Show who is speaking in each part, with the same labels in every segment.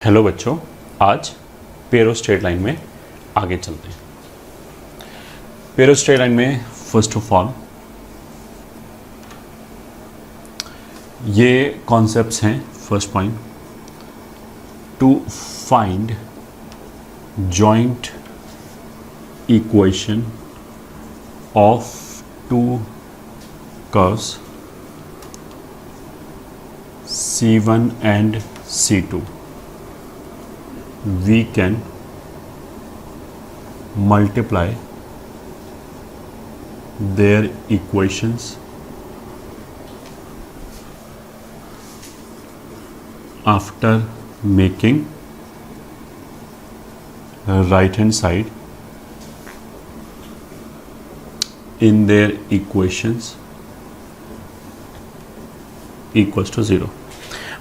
Speaker 1: Hello बच्चों, आज पेरो straight line में आगे चलते हैं। पेरो स्ट्रेट लाइन में फर्स्ट ऑफ ऑल ये कॉन्सेप्ट्स हैं। First point, to find joint equation of two curves C1 and C2, we can multiply their equations after making right hand side in their equations equals to 0।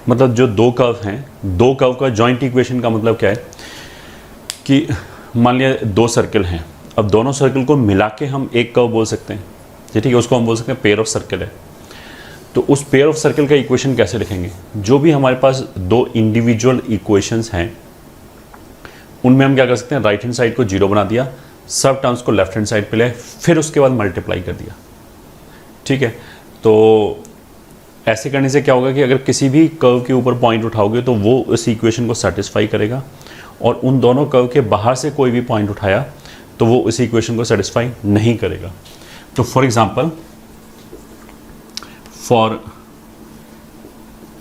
Speaker 1: मतलब जो दो curve हैं, दो curve का joint equation का मतलब क्या है कि मान लिया दो सर्कल हैं, अब दोनों सर्कल को मिला के हम एक कर्व बोल सकते हैं, ठीक है। उसको हम बोल सकते हैं पेयर ऑफ सर्कल है। तो उस पेयर ऑफ सर्कल का इक्वेशन कैसे लिखेंगे? जो भी हमारे पास दो इंडिविजुअल इक्वेशंस हैं उनमें हम क्या कर सकते हैं, राइट हैंड साइड को 0 बना दिया, सब टर्म्स को लेफ्ट हैंड साइड पे ले, फिर उसके बाद मल्टीप्लाई कर दिया, ठीक है। तो ऐसे करने से क्या होगा कि अगर किसी भी कर्व के ऊपर पॉइंट उठाओगे तो वो उस इक्वेशन को सेटिस्फाई करेगा, और उन दोनों कर्व के बाहर से कोई भी पॉइंट उठाया तो वो उस इक्वेशन को सेटिस्फाई नहीं करेगा। तो for example, for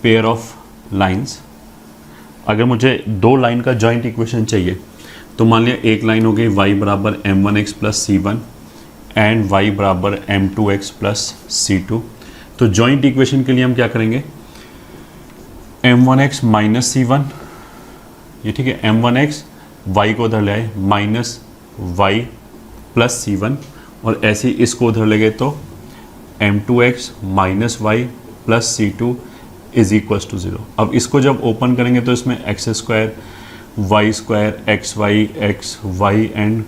Speaker 1: pair of lines, अगर मुझे दो लाइन का जॉइंट इक्वेशन चाहिए तो मान लिया एक लाइन हो गई y बराबर m1x plus C1 and y बराबर m2x प्लस C2। तो जॉइंट इक्वेशन के लिए हम क्या करेंगे, m1x माइनस C1, ये ठीक है, m1x y को उधर ले आए माइनस y प्लस C1, और ऐसे ही इसको उधर ले गए तो m2x minus y plus C2 is equals to 0। अब इसको जब ओपन करेंगे तो इसमें x square y square x y and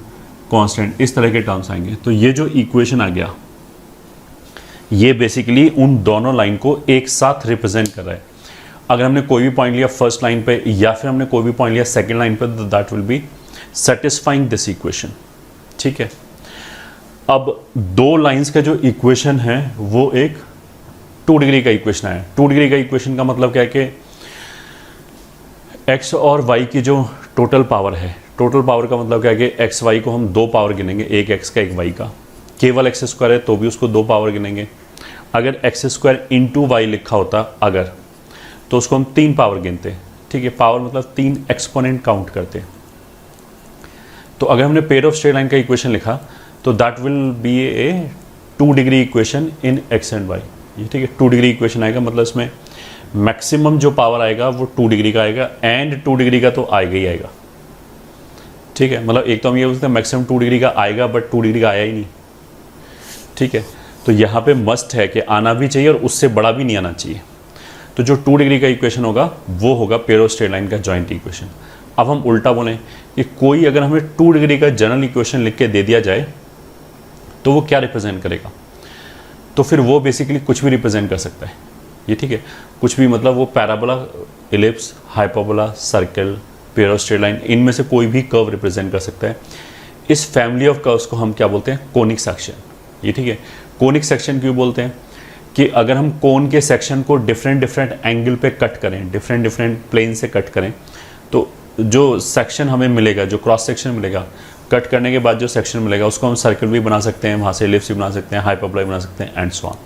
Speaker 1: constant इस तरह के टर्म्स आएंगे। तो ये जो इक्वेशन आ गया ये बेसिकली उन दोनों लाइन को एक साथ रिप्रेजेंट कर रहा है। अगर हमने कोई भी पॉइंट लिया फर्स्ट लाइन पे या फिर हमने कोई भी पॉइंट लिया सेकंड लाइन पे, तो that will B satisfying this equation, ठीक है। अब दो लाइंस का जो इक्वेशन है वो एक 2 डिग्री का इक्वेशन है। 2 डिग्री का इक्वेशन का मतलब क्या है कि x और y की जो टोटल पावर है, टोटल पावर का मतलब क्या है कि एक्स वाई को हम दो पावर गिनेंगे, एक x का एक y का। केवल एक्स स्क्वायर है तो भी उसको दो पावर गिनेंगे। अगर एक्स स्क्वायर इंटू वाई लिखा होता अगर, तो उसको हम 3 पावर गिनते, ठीक है। पावर मतलब 3 एक्सपोनेंट काउंट करते। तो अगर हमने पेयर ऑफ स्ट्रेट लाइन का इक्वेशन लिखा तो that will be a 2 degree equation in x and y, ये ठीक है। 2 डिग्री इक्वेशन आएगा, मतलब इसमें मैक्सिमम जो पावर आएगा वो 2 डिग्री का आएगा, एंड 2 डिग्री का तो आएगा ही आएगा, ठीक है। मतलब एक तो हम ये बोलते हैं मैक्सिमम 2 डिग्री का आएगा, बट 2 डिग्री का आया ही नहीं, ठीक है। तो यहाँ पे मस्ट है कि आना भी चाहिए और उससे बड़ा भी नहीं आना चाहिए। तो जो 2 डिग्री का इक्वेशन होगा वो होगा पेयर ऑफ स्ट्रेट लाइन का जॉइंट इक्वेशन। अब हम उल्टा बोलें कि कोई अगर हमें 2 डिग्री का जनरल इक्वेशन लिख के दे दिया जाए तो वो क्या रिप्रेजेंट करेगा? तो फिर वो बेसिकली कुछ भी रिप्रेजेंट कर सकता है, ये ठीक है। कुछ भी मतलब वो parabola, ellipse, hyperbola, circle, pair of straight line, इनमें से कोई भी कर्व रिप्रेजेंट कर सकता है। इस फैमिली ऑफ कर्व्स को हम क्या बोलते हैं, कोनिक सेक्शन, ये ठीक है। कोनिक सेक्शन क्यों बोलते हैं कि अगर हम कोन के सेक्शन को डिफरेंट एंगल पे कट करें, डिफरेंट प्लेन से कट करें, तो जो सेक्शन हमें मिलेगा, जो क्रॉस सेक्शन मिलेगा, कट करने के बाद जो सेक्शन मिलेगा उसको हम सर्कल भी बना सकते हैं, वहाँ से एलिप्स भी बना सकते हैं, हाइपरबोला बना सकते हैं, एंड सो ऑन।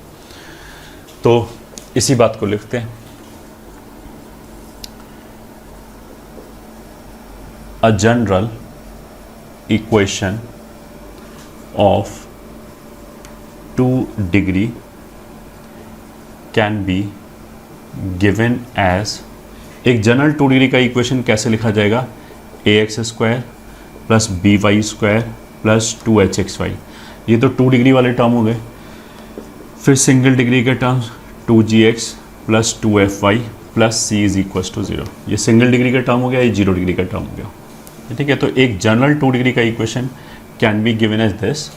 Speaker 1: तो इसी बात को लिखते हैं, a general equation of 2 degree can be given as, एक जनरल 2 डिग्री का इक्वेशन कैसे लिखा जाएगा, ax square plus by square plus 2hxy। ये तो 2 डिग्री वाले टर्म हो गए। फिर सिंगल डिग्री के terms 2gx plus 2fy plus c is equal to 0। ये सिंगल डिग्री का टर्म हो गया, ये 0 डिग्री का टर्म हो गया, ठीक है। तो एक जनरल 2 डिग्री का equation can be given as this,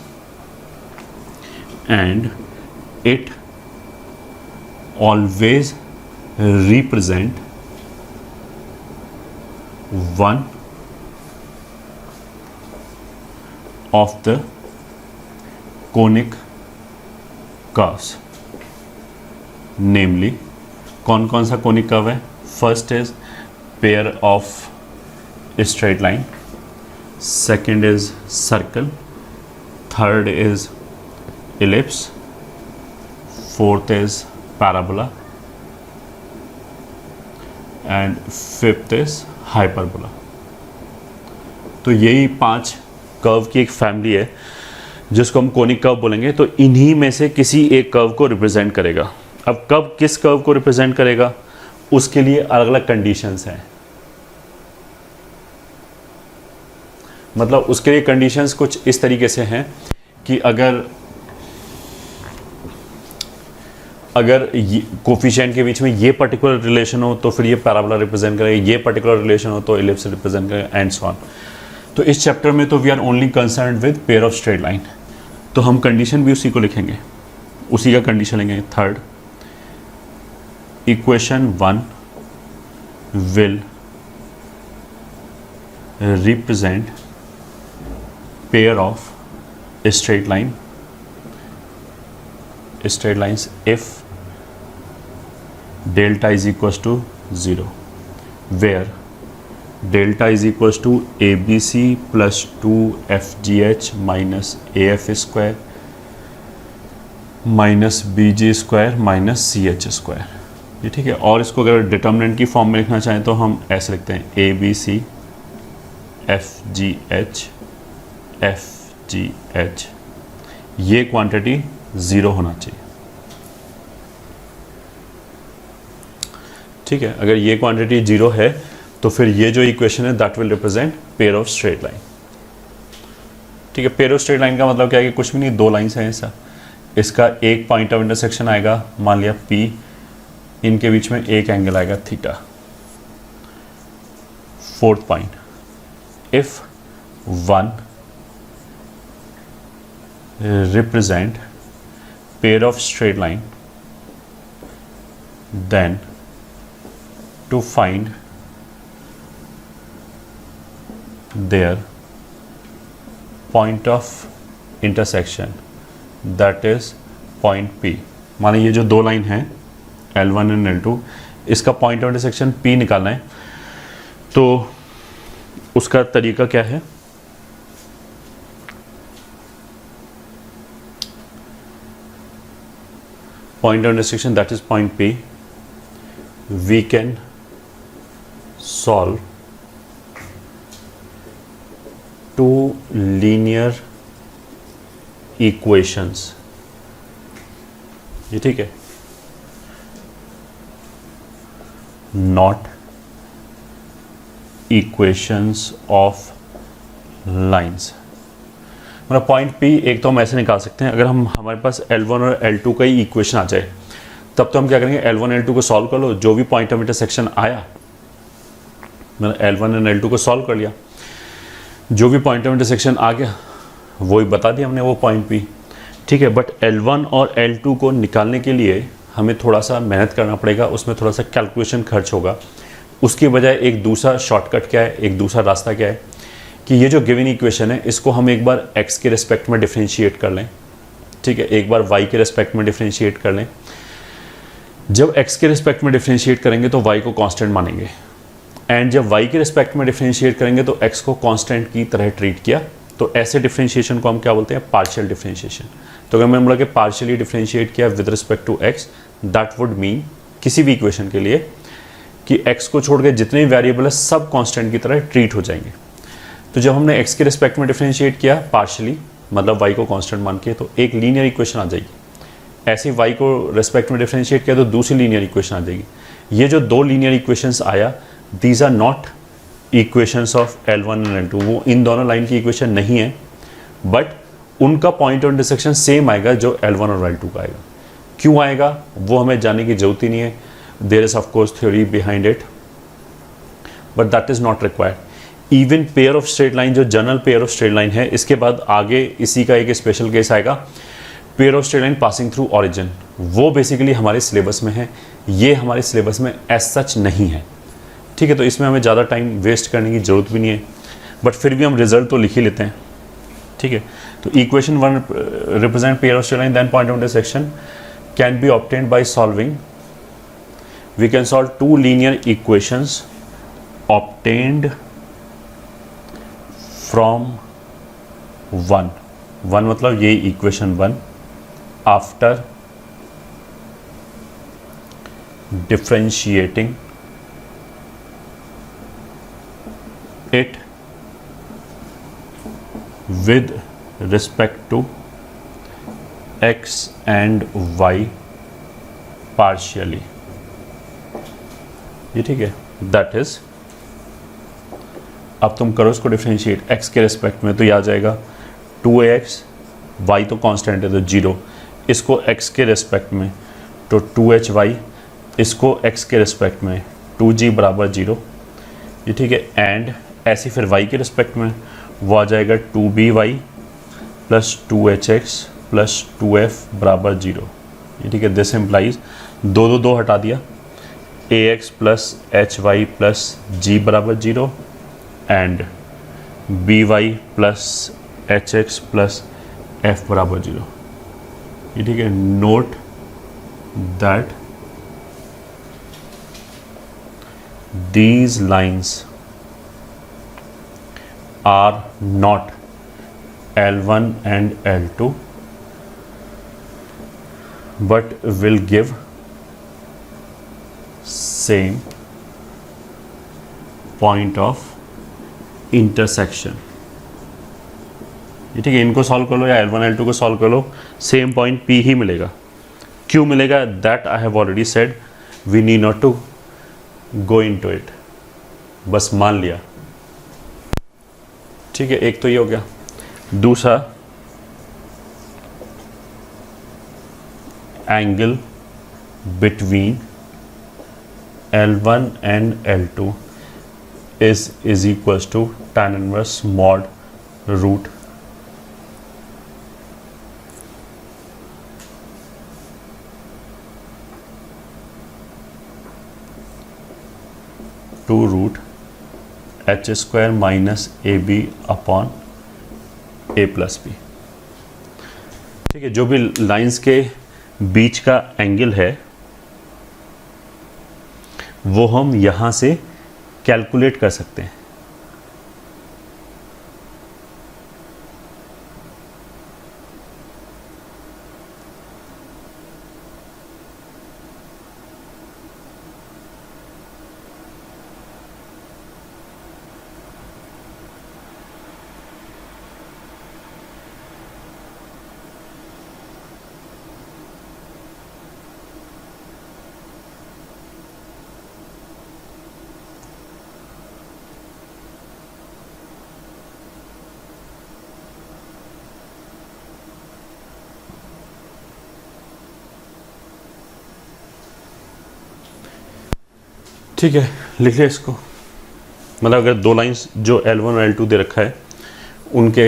Speaker 1: and it always represent one of the conic curves, namely कौन कौन सा conic curve है? First is pair of straight line, second is circle, third is ellipse, fourth is parabola and fifth is hyperbola. तो यही 5 curve की एक family है जिसको हम कोनिक कर्व बोलेंगे. तो इन्हीं में से किसी एक कर्व को रिप्रेजेंट करेगा. अब कब किस कर्व को रिप्रेजेंट करेगा उसके लिए अलग अलग कंडीशंस हैं. मतलब उसके लिए कंडीशंस कुछ इस तरीके से हैं कि अगर कोफिशिएंट के बीच में ये पर्टिकुलर रिलेशन हो तो फिर ये पैराबोला रिप्रेजेंट करेगा, ये पर्टिकुलर रिलेशन हो तो एलिप्स रिप्रेजेंट करेगा एंड सो ऑन. तो इस चैप्टर में तो we are only concerned with pair of straight line. तो हम कंडीशन भी उसी को लिखेंगे, उसी का कंडीशन लेंगे. Third, equation 1 will represent pair of straight lines if delta is equals to 0, where delta is equals to ABC plus 2FGH minus AF square minus BG square minus CH square. ये ठीक है. और इसको अगर determinant की form में लिखना चाहें तो हम ऐसे लिखते हैं ABC FGH FGH. ये क्वांटिटी 0 होना चाहिए. ठीक है. अगर ये क्वांटिटी 0 है तो फिर ये जो इक्वेशन है that will represent pair of straight line. ठीक है. पेयर ऑफ स्ट्रेट लाइन का मतलब क्या है कि कुछ भी नहीं, 2 लाइन्स हैं ऐसा. इसका एक पॉइंट ऑफ इंटरसेक्शन आएगा, मान लिया P, इनके बीच में एक एंगल आएगा theta. Fourth point, if 1 represent pair of straight line then to find their point of intersection, that is point P. माने ये जो 2 लाइन हैं L1 एंड L2, इसका पॉइंट ऑफ इंटरसेक्शन P निकालना है. तो उसका तरीका क्या है? Point of intersection that is point P. We can solve 2 linear equations. ये ठीक है. Not equations of lines. मतलब पॉइंट P एक तो हम ऐसे निकाल सकते हैं, अगर हमारे पास L1 और L2 का ही इक्वेशन आ जाए तब तो हम क्या करेंगे, L1 L2 को सॉल्व कर लो. जो भी पॉइंट ऑफ इंटरसेक्शन आया, मैंने L1 एंड L2 को सॉल्व कर लिया, जो भी पॉइंट ऑफ इंटरसेक्शन आ गया वही बता दिया हमने, वो पॉइंट P. ठीक है. बट L1 और L2 को निकालने के लिए हमें थोड़ा सा मेहनत करना पड़ेगा, उसमें थोड़ा सा कैलकुलेशन खर्च होगा. उसके बजाय एक दूसरा शॉर्टकट क्या है, एक दूसरा रास्ता क्या है कि ये जो गिवन इक्वेशन है इसको हम एक बार x के रिस्पेक्ट में डिफ्रेंशिएट कर लें. ठीक है. एक बार y के रिस्पेक्ट में डिफ्रेंशिएट कर लें. जब x के रिस्पेक्ट में डिफ्रेंशिएट करेंगे तो y को कांस्टेंट मानेंगे, एंड जब y के रिस्पेक्ट में डिफ्रेंशिएट करेंगे तो x को कांस्टेंट की तरह ट्रीट किया. तो ऐसे डिफ्रेंशिएशन को हम क्या बोलते हैं, पार्शियल डिफ्रेंशिएशन. तो अगर मैं बोला कि पार्शियली डिफ्रेंशिएट किया with respect to x, that would mean किसी भी इक्वेशन के लिए कि x को छोड़ के जितने भी वेरिएबल है सब कांस्टेंट की तरह ट्रीट हो जाएंगे. तो जब हमने x के रिस्पेक्ट में डिफ्रेंशिएट किया पार्शियली, मतलब y को कांस्टेंट मान के, तो एक लीनियर इक्वेशन आ जाएगी. ऐसे y को रिस्पेक्ट में डिफरेंशिएट किया तो दूसरी लीनियर इक्वेशन आ जाएगी. ये जो 2 लीनियर इक्वेशंस आया, these are not equations of L1 and L2. वो इन दोनों लाइन की इक्वेशन नहीं है, बट उनका पॉइंट ऑफ इंटरसेक्शन सेम आएगा जो L1 और L2 का आएगा. क्यों आएगा वो हमें जानने की जरूरत ही नहीं है. There is of course theory behind it, but that is not required. Even pair of straight line, जो general pair of straight line है, इसके बाद आगे इसी का एक स्पेशल केस आएगा, pair of straight line passing through origin. वो बेसिकली हमारे सिलेबस में है, ये हमारे सिलेबस में एज सच नहीं है. ठीक है, तो इसमें हमें ज़्यादा टाइम वेस्ट करने की ज़रूरत भी नहीं है, बट फिर भी हम रिजल्ट तो लिख ही लेते हैं। ठीक है, तो equation 1 represent pair of straight line then point of intersection can be obtained by solving, we can solve 2 linear equations obtained from 1 मतलब ये equation 1 after differentiating it with respect to x and y partially, ये ठीक है, that is, अब तुम करो इसको differentiate x के रिस्पेक्ट में, तो ये आ जाएगा 2ax, y तो कांस्टेंट है तो 0, इसको x के रिस्पेक्ट में तो 2hy, इसको x के रिस्पेक्ट में 2g बराबर 0, ये ठीक है, एंड ऐसे फिर y के रिस्पेक्ट में वो आ जाएगा 2by plus 2hx plus 2f बराबर 0, ये ठीक है। दिस इम्प्लाइज 2 हटा दिया, ax plus hy plus g बराबर 0 and by plus hx plus f बराबर 0, ये ठीक है। Note that these lines are not L1 and L2 but will give same point of intersection, ये ठीक है। इनको सॉल्व कर लो या L1 L2 को सॉल्व कर लो, सेम पॉइंट P ही मिलेगा। क्यों मिलेगा, that I have already said, we need not to go into it, बस मान लिया। ठीक है, एक तो ये हो गया। दूसरा, angle between L1 and L2 is equals to tan inverse mod root two root h square minus a b upon a plus b. ठीक है, जो भी लाइंस के बीच का एंगल है वो हम यहाँ से कैलकुलेट कर सकते हैं। ठीक है, लिख लिया इसको। मतलब अगर दो लाइंस जो L1 और L2 दे रखा है उनके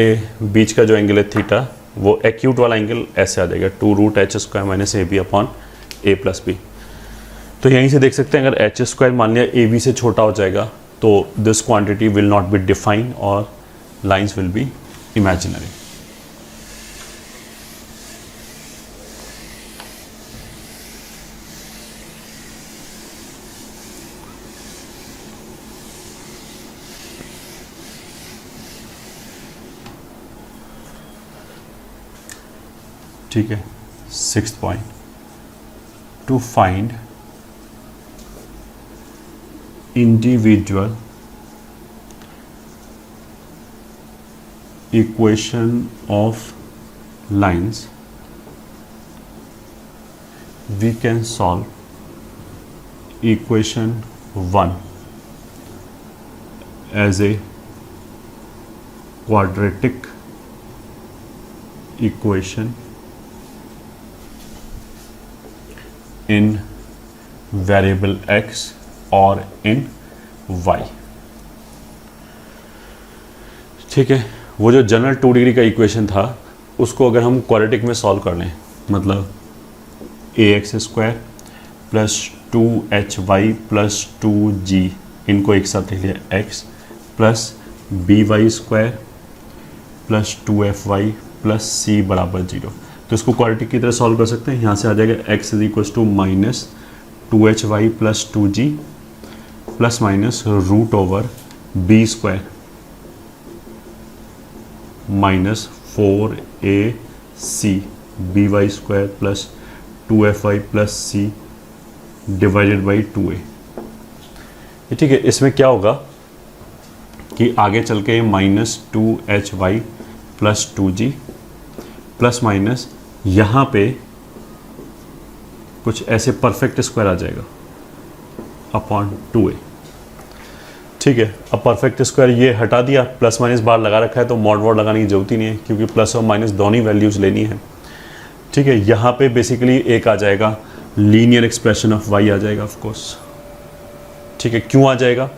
Speaker 1: बीच का जो एंगल है थीटा, वो एक्यूट वाला एंगल ऐसे आ जाएगा, two root h square minus a b upon a plus b. तो यहीं से देख सकते हैं, अगर एच स्क्वायर मान लिया ए बी से छोटा हो जाएगा तो this quantity will not be defined और लाइंस विल बी इमेजिनरी। ठीक है, 6th point, to find individual equation of lines we can solve equation 1 as a quadratic equation in variable x और in y। ठीक है, वो जो general 2 degree का equation था उसको अगर हम क्वाड्रेटिक में सॉल्व कर लें, मतलब ax square plus 2hy plus 2g इनको एक साथ लिख लिया x plus b y square plus 2FY plus c बराबर 0। तो इसको क्वाड्रेटिक की तरह सॉल्व कर सकते हैं। यहाँ से आ जाएगा x is equal to minus 2HY plus 2G plus minus root over b square minus 4AC BY square plus 2FY plus c divided by 2A। ठीक है, इसमें क्या होगा कि आगे चल के minus 2HY plus 2G plus minus यहाँ पे कुछ ऐसे परफेक्ट स्क्वायर आ जाएगा अपॉन 2A। ठीक है, अब परफेक्ट स्क्वायर ये हटा दिया, प्लस माइनस बाहर लगा रखा है तो मॉड वॉड लगाने की जरूरत ही नहीं है क्योंकि प्लस और माइनस दोनों ही वैल्यूज लेनी है। ठीक है, यहाँ पे बेसिकली एक आ जाएगा लीनियर एक्सप्रेशन ऑफ y आ जाएगा ऑफ कोर्स। ठीक है, क्यों आ जाएगा?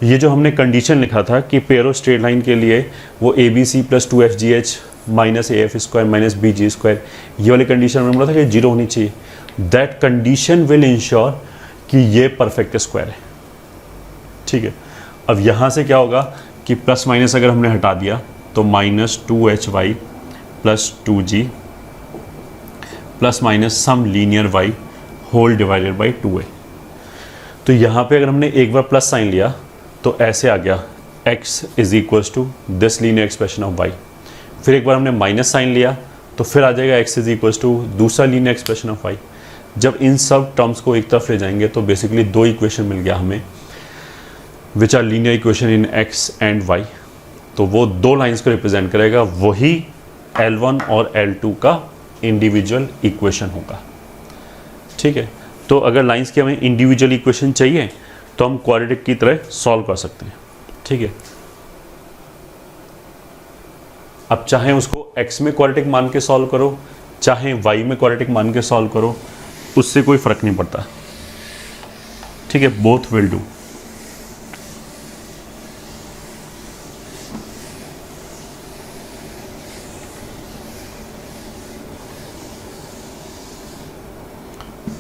Speaker 1: ये जो हमने कंडीशन लिखा था कि पेयर ऑफ स्ट्रेट लाइन के लिए वो ABC plus 2FGH minus AF square minus BG square, ये वाली कंडीशन हमने बोला था कि जीरो होनी चाहिए। दैट कंडीशन विल इंश्योर कि ये परफेक्ट स्क्वायर है। ठीक है, अब यहाँ से क्या होगा कि प्लस माइनस अगर हमने हटा दिया तो minus 2HY plus 2G plus minus some linear y whole divided by 2A। तो यहाँ पे अगर हमने एक बार प्लस साइन लिया तो ऐसे आ गया x is equals to this linear expression of y। फिर एक बार हमने माइनस साइन लिया तो फिर आ जाएगा x इज इक्वल्स टू दूसरा लीनियर एक्सप्रेशन ऑफ y। जब इन सब टर्म्स को एक तरफ ले जाएंगे तो बेसिकली दो इक्वेशन मिल गया हमें which are linear equation in x and y। तो वो दो लाइंस को रिप्रेजेंट करेगा, वही L1 और L2 का इंडिविजुअल इक्वेशन होगा। ठीक है, तो अगर लाइंस की हमें इंडिविजुअल इक्वेशन चाहिए तो हम क्वाड्रेटिक की तरह सॉल्व कर सकते हैं। ठीक है, अब चाहे उसको x में क्वाड्रेटिक मान के सॉल्व करो चाहे y में क्वाड्रेटिक मान के सॉल्व करो, उससे कोई फर्क नहीं पड़ता। ठीक है, बोथ विल डू।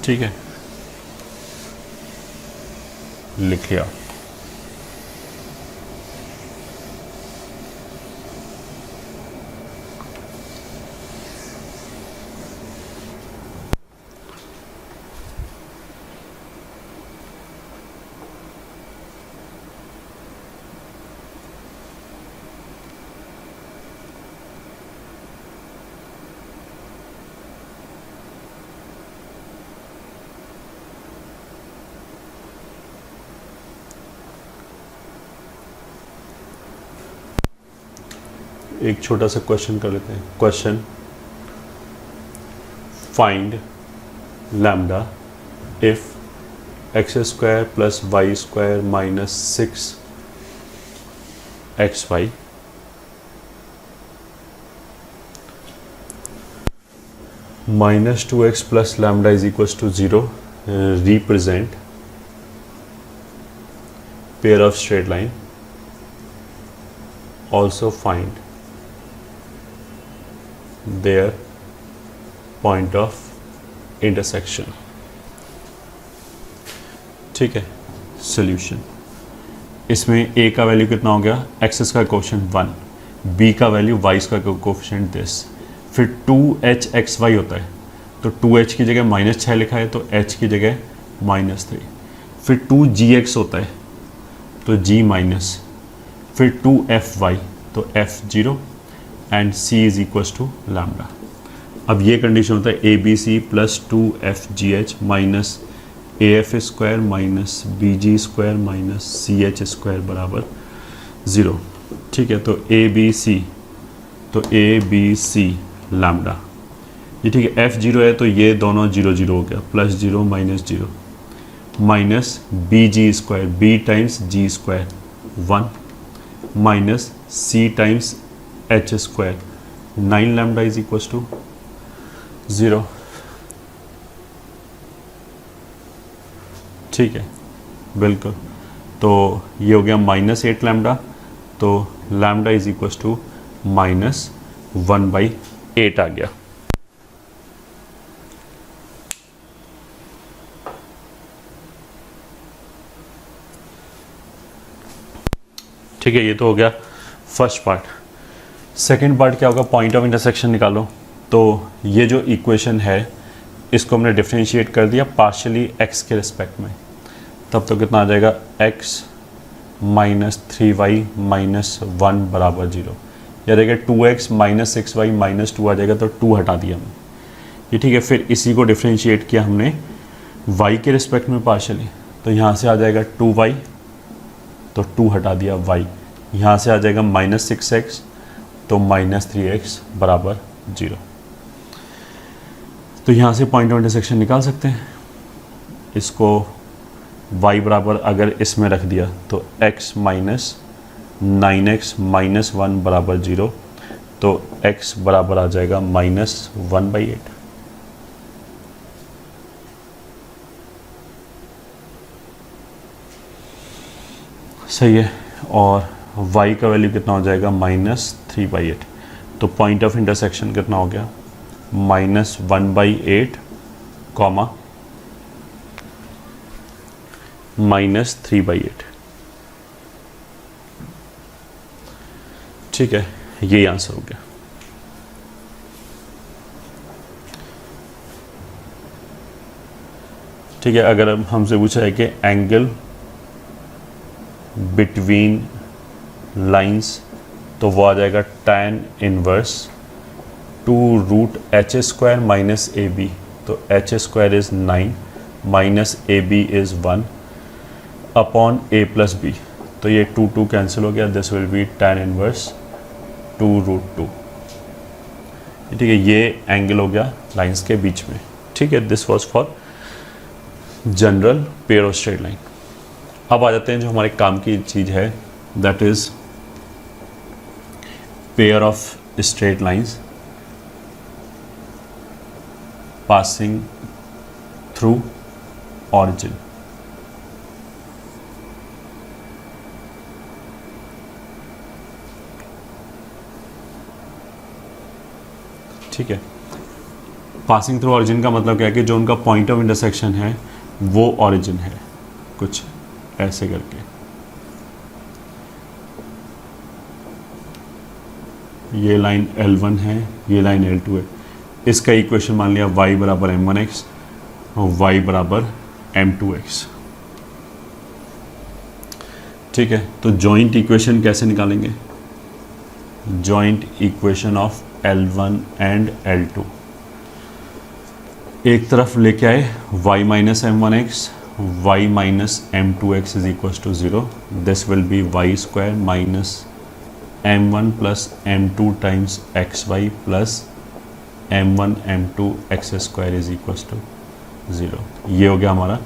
Speaker 1: ठीक है, लिख लिया। एक छोटा सा क्वेश्चन कर लेते हैं। Question, find lambda if x square plus y square minus 6XY minus 2x plus lambda is equals to 0 represent pair of straight line. Also find their point of intersection। ठीक है, सॉल्यूशन। इसमें a का value कितना हो गया, x का coefficient 1, b का value y का कोफिशिएंट दिस, फिर 2HXY होता है तो 2h की जगह -6 लिखा है तो h की जगह -3, फिर 2GX होता है तो g माइनस, फिर 2FY तो F0 and C is equals to lambda. अब ये कंडीशन होता है ABC plus 2FGH minus AF square minus BG square minus CH square बराबर 0। ठीक है, तो ABC लैम्डा ये ठीक है, F0 है तो ये दोनों 0 0 हो गया, plus 0 minus 0 minus BG square B times G square 1 minus C times H square 9 lambda is equals to 0। ठीक है, बिल्कुल। तो ये हो गया -8 लैम्डा, तो लैम्डा इज इक्वल्स टू -1/8 आ गया। ठीक है, ये तो हो गया फर्स्ट पार्ट। सेकंड पार्ट क्या होगा, पॉइंट ऑफ इंटरसेक्शन निकालो। तो ये जो इक्वेशन है इसको हमने डिफरेंशिएट कर दिया पार्शियली x के रिस्पेक्ट में, तब तो कितना आ जाएगा, x माइनस 3y माइनस 1 बराबर 0। या देखिए 2x माइनस 6y माइनस 2 आ जाएगा, तो 2 हटा दिया हमने, ये ठीक है। फिर इसी को डिफरेंशिएट किया हमने y के रिस्पेक्ट में पार्शियली, तो यहाँ से आ जाएगा 2y, तो 2 हटा दिया y। यहाँ से आ जाएगा माइनस 6x, तो माइनस 3x बराबर 0। तो यहाँ से पॉइंट ऑफ इंटरसेक्शन निकाल सकते हैं। इसको y बराबर अगर इसमें रख दिया तो x माइनस 9x माइनस 1 बराबर 0, तो x बराबर आ जाएगा माइनस 1/8। सही है। और y का वैल्यू कितना हो जाएगा, माइनस 3/8। तो पॉइंट ऑफ इंटरसेक्शन कितना हो गया, माइनस 1/8 कॉमा माइनस 3/8। ठीक है, यही आंसर हो गया। ठीक है, अगर अब हमसे पूछा है कि एंगल बिटवीन लाइंस, तो वो आ जाएगा tan inverse 2√h² minus AB। तो h² is 9 minus AB is 1 upon a plus b। तो ये 2 कैंसिल हो गया, this will B tan inverse 2√2। ठीक है, ये एंगल हो गया लाइंस के बीच में। ठीक है, this was for general pair of straight line. अब आ जाते हैं जो हमारे काम की चीज़ है, that is pair of straight lines passing through origin. ठीक है, पासिंग थ्रू ऑरिजिन का मतलब क्या है कि जो उनका पॉइंट ऑफ इंटरसेक्शन है वो ऑरिजिन है, कुछ ऐसे करके। ये लाइन L1 है, ये लाइन L2 है। इसका इक्वेशन मान लिया y बराबर m1x और y बराबर m2x। ठीक है, तो जॉइंट इक्वेशन कैसे निकालेंगे, joint equation of L1 and L2। एक तरफ लेके आए y minus m1x, y minus m2x is equal to 0। This will be y² minus m1 plus m2 times xy plus m1 m2 x² is equal to 0। ये हो गया हमारा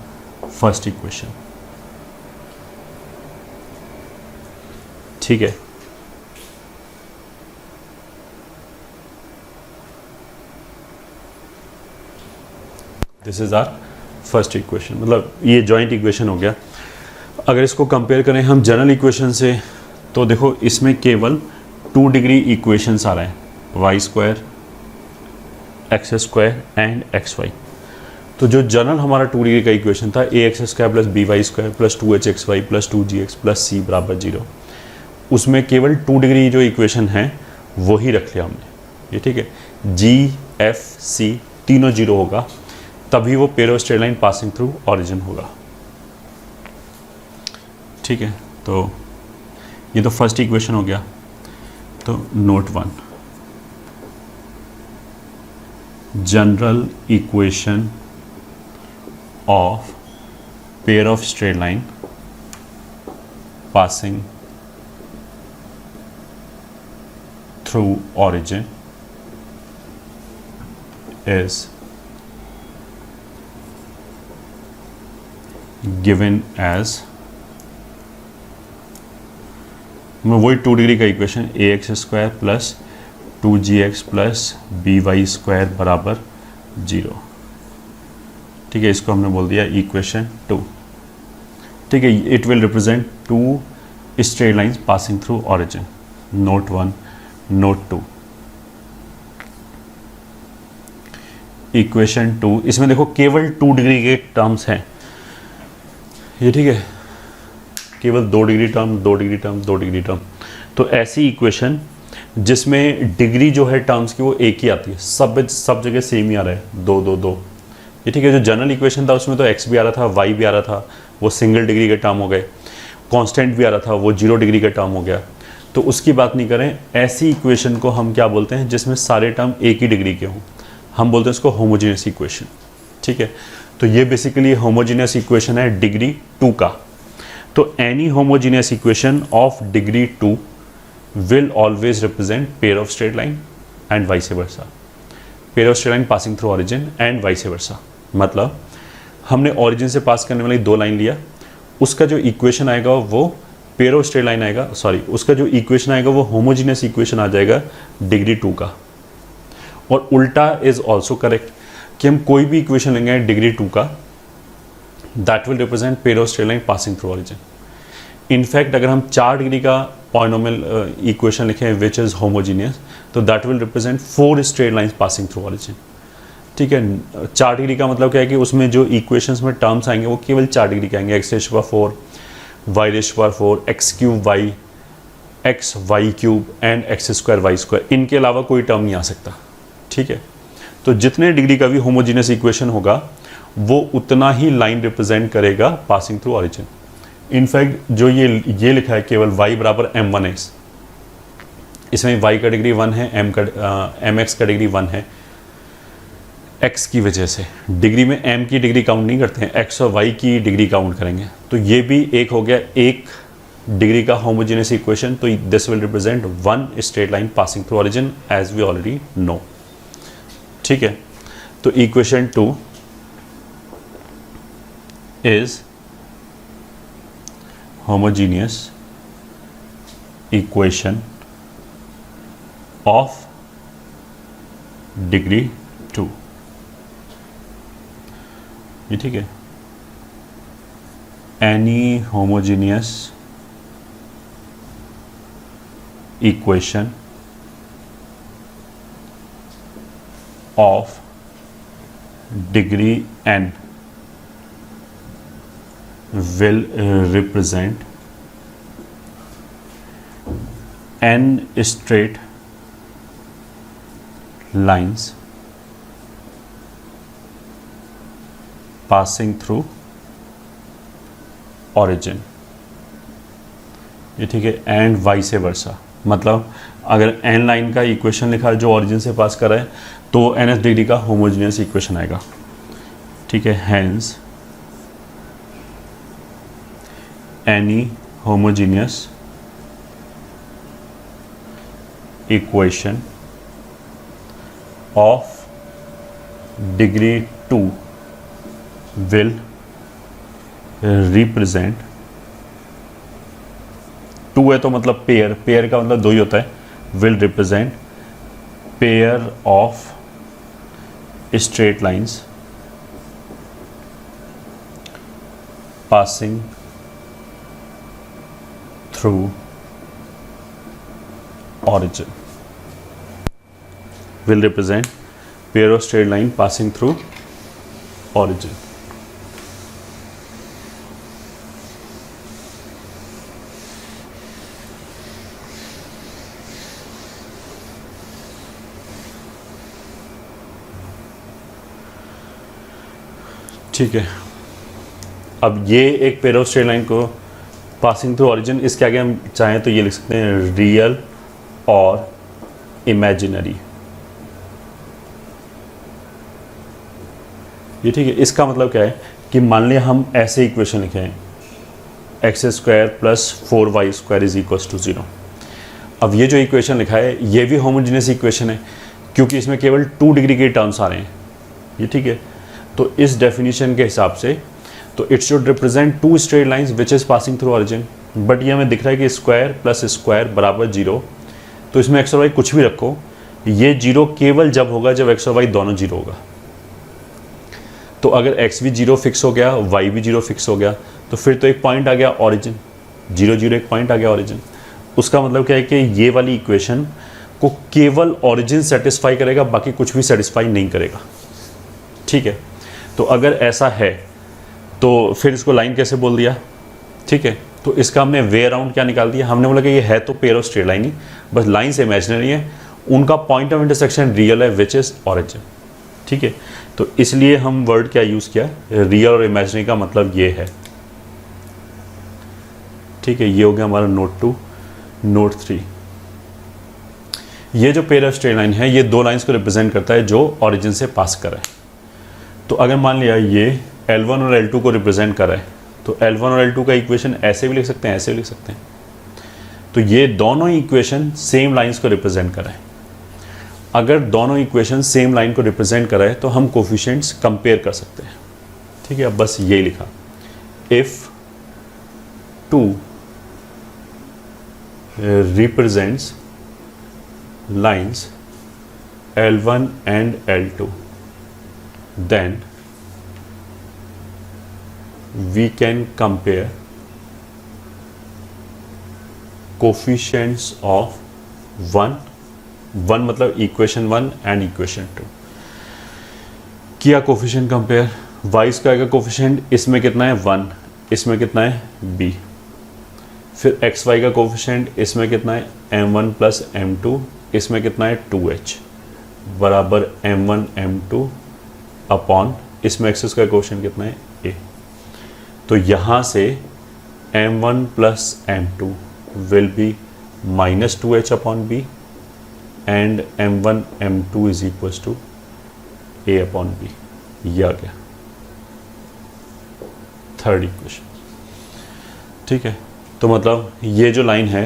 Speaker 1: first equation. ठीक है, this is our first equation, मतलब ये joint equation हो गया। अगर इसको कंपेयर करें हम जनरल इक्वेशन से, तो देखो इसमें केवल 2 डिग्री इक्वेशंस आ रहे हैं, y² x² एंड xy। तो जो जनरल हमारा 2 डिग्री का इक्वेशन था ax² plus by² plus 2hxy plus 2gx plus c बराबर 0, उसमें केवल 2 डिग्री जो इक्वेशन है वही रख लिया हमने। ये ठीक है, g f c तीनों 0 होगा, तभी वो pair of straight line passing through origin होगा। ठीक है, तो ये तो फर्स्ट इक्वेशन हो गया। तो note 1, general equation of pair of straight line passing through origin is given as, मैं वही 2 डिग्री का equation ax² plus 2gx plus by² बराबर 0। ठीक है, इसको हमने बोल दिया इक्वेशन 2। ठीक है, it will represent 2 straight lines passing through origin. Note 1, note 2, equation 2, इसमें देखो केवल 2 डिग्री के टर्म्स हैं। ये ठीक है, केवल 2 degree term, 2 degree term, 2 degree term. तो ऐसी इक्वेशन जिसमें डिग्री जो है टर्म्स की वो एक ही आती है, सब जगह सेम ही आ रहा है, 2 2 2। ये ठीक है। जो जनरल इक्वेशन था उसमें तो x भी आ रहा था, y भी आ रहा था, वो सिंगल डिग्री के टर्म हो गए, कांस्टेंट भी आ रहा था, वो 0 डिग्री का टर्म हो गया। तो उसकी बात नहीं करें। ऐसी इक्वेशन को हम क्या बोलते हैं जिसमें सारे टर्म एक ही डिग्री के हों, हम बोलते हैं इसको होमोजीनियस इक्वेशन। ठीक है। तो ये बेसिकली होमोजीनियस इक्वेशन है डिग्री 2 का। तो any homogeneous equation of degree 2 will always represent pair of straight line and vice versa, pair of straight line passing through origin and vice versa। मतलब हमने origin से पास करने वाली 2 लाइन लिया, उसका जो इक्वेशन आएगा वो pair of straight line आएगा, सॉरी उसका जो इक्वेशन आएगा वो होमोजीनियस इक्वेशन आ जाएगा डिग्री 2 का। और उल्टा इज ऑल्सो करेक्ट कि हम कोई भी इक्वेशन लेंगे डिग्री 2 का, that will represent pair of straight line passing through origin. In fact अगर हम 4 डिग्री का पॉलिनोमियल इक्वेशन लिखें विच इज़ होमोजीनियस, तो that will represent 4 straight lines passing through origin. ठीक है। 4 डिग्री का मतलब क्या है कि उसमें जो इक्वेशंस में टर्म्स आएंगे वो केवल 4 डिग्री के आएंगे, x rays power 4, y rays power 4, x cube y, x y cube and x square y square. इनके अलावा कोई टर्म नहीं आ सकता। ठीक है। तो जितने डिग्री का भी होमोजीनियस इक्वेशन होगा वो उतना ही लाइन रिप्रेजेंट करेगा पासिंग थ्रू ऑरिजिन। इनफैक्ट जो ये लिखा है केवल y बराबर m1x, इसमें y का डिग्री 1 है, mx का डिग्री 1 है, x की वजह से डिग्री में m की डिग्री काउंट नहीं करते हैं, x और y की डिग्री काउंट करेंगे। तो ये भी एक हो गया एक डिग्री का होमोजीनियस इक्वेशन। तो this will represent 1 straight line passing through origin as we already know. ठीक है। तो equation 2 is homogeneous equation of degree 2। ये ठीक है। any homogeneous equation of degree n will represent n straight lines passing through origin। ये ठीक है। And vice versa, मतलब अगर n लाइन का इक्वेशन लिखा है जो ऑरिजिन से पास कर रहा है तो nth डिग्री का होमोजीनियस इक्वेशन आएगा। ठीक है। Hence any homogeneous equation of degree 2 will represent, 2 है तो मतलब पेयर, पेयर का मतलब 2 ही होता है, will represent pair of straight lines passing through origin, will represent pair of straight line passing through origin। ठीक है। अब ये एक पेयर ऑफ स्ट्रेट लाइन को पासिंग थ्रू ऑरिजिन, इसके आगे हम चाहें तो ये लिख सकते हैं रियल और इमेजिनरी। ये ठीक है। इसका मतलब क्या है कि मान लिया हम ऐसे इक्वेशन लिखे हैं x square plus 4y square is equals to 0। अब ये जो इक्वेशन लिखा है ये भी होमोजीनियस इक्वेशन है क्योंकि इसमें केवल 2 डिग्री के टर्म्स आ रहे हैं। ये ठीक है। तो इस डेफिनेशन के हिसाब से तो it should represent 2 straight lines which is passing through origin. But ये हमें दिख रहा है कि स्क्वायर प्लस स्क्वायर बराबर 0, तो इसमें एक्स और वाई कुछ भी रखो, ये 0 केवल जब होगा जब एक्स और वाई दोनों 0 होगा। तो अगर x भी 0 फिक्स हो गया, y भी 0 फिक्स हो गया, तो फिर तो एक पॉइंट आ गया ऑरिजिन, 0 0 एक पॉइंट आ गया ऑरिजिन। उसका मतलब क्या है कि ये वाली इक्वेशन को केवल ऑरिजिन सेटिस्फाई करेगा, बाकी कुछ भी सेटिस्फाई नहीं करेगा। ठीक है। तो अगर ऐसा है तो फिर इसको लाइन कैसे बोल दिया? ठीक है। तो इसका हमने वे अराउंड क्या निकाल दिया, हमने बोला कि ये है तो पेयर ऑफ स्ट्रेट लाइन ही, बस लाइन्स इमेजिनरी है, उनका पॉइंट ऑफ इंटरसेक्शन रियल है विच इज़ ओरिजिन। ठीक है, तो इसलिए हम वर्ड क्या यूज़ किया, रियल और इमेजिनरी का मतलब ये है। ठीक है, ये हो गया हमारा नोट 2। नोट 3, ये जो पेयर ऑफ स्ट्रेट लाइन है ये दो लाइंस को रिप्रेजेंट करता है जो ओरिजिन से पास कर रहा है। तो अगर मान लिया ये L1 और L2 को रिप्रेजेंट कर रहा है तो L1 और L2 का इक्वेशन ऐसे भी लिख सकते हैं, ऐसे भी लिख सकते हैं। तो ये दोनों इक्वेशन सेम लाइंस को रिप्रेजेंट कर रहा है। अगर दोनों इक्वेशन सेम लाइन को रिप्रेजेंट कर रहा है तो हम कोफिशिएंट्स कंपेयर कर सकते हैं। ठीक है, अब बस यही लिखा, if 2 represents lines L1 and L2, then we can compare coefficients of 1 मतलब इक्वेशन 1 एंड इक्वेशन 2। किया कोफिशिएंट कंपेयर, y स्क्वायर का कोफिशिएंट इसमें कितना है 1, इसमें कितना है b, फिर एक्स वाई का कोफिशिएंट इसमें कितना है m1 प्लस m2, इसमें कितना है 2h बराबर m1 m2 अपॉन इसमें एक्स स्क्वायर कोफिशिएंट कितना है a। तो यहाँ से m1 plus m2 will be minus 2h upon b and m1 m2 is equal to a upon b। ये आ गया थर्ड इक्वेशन। ठीक है, तो मतलब ये जो लाइन है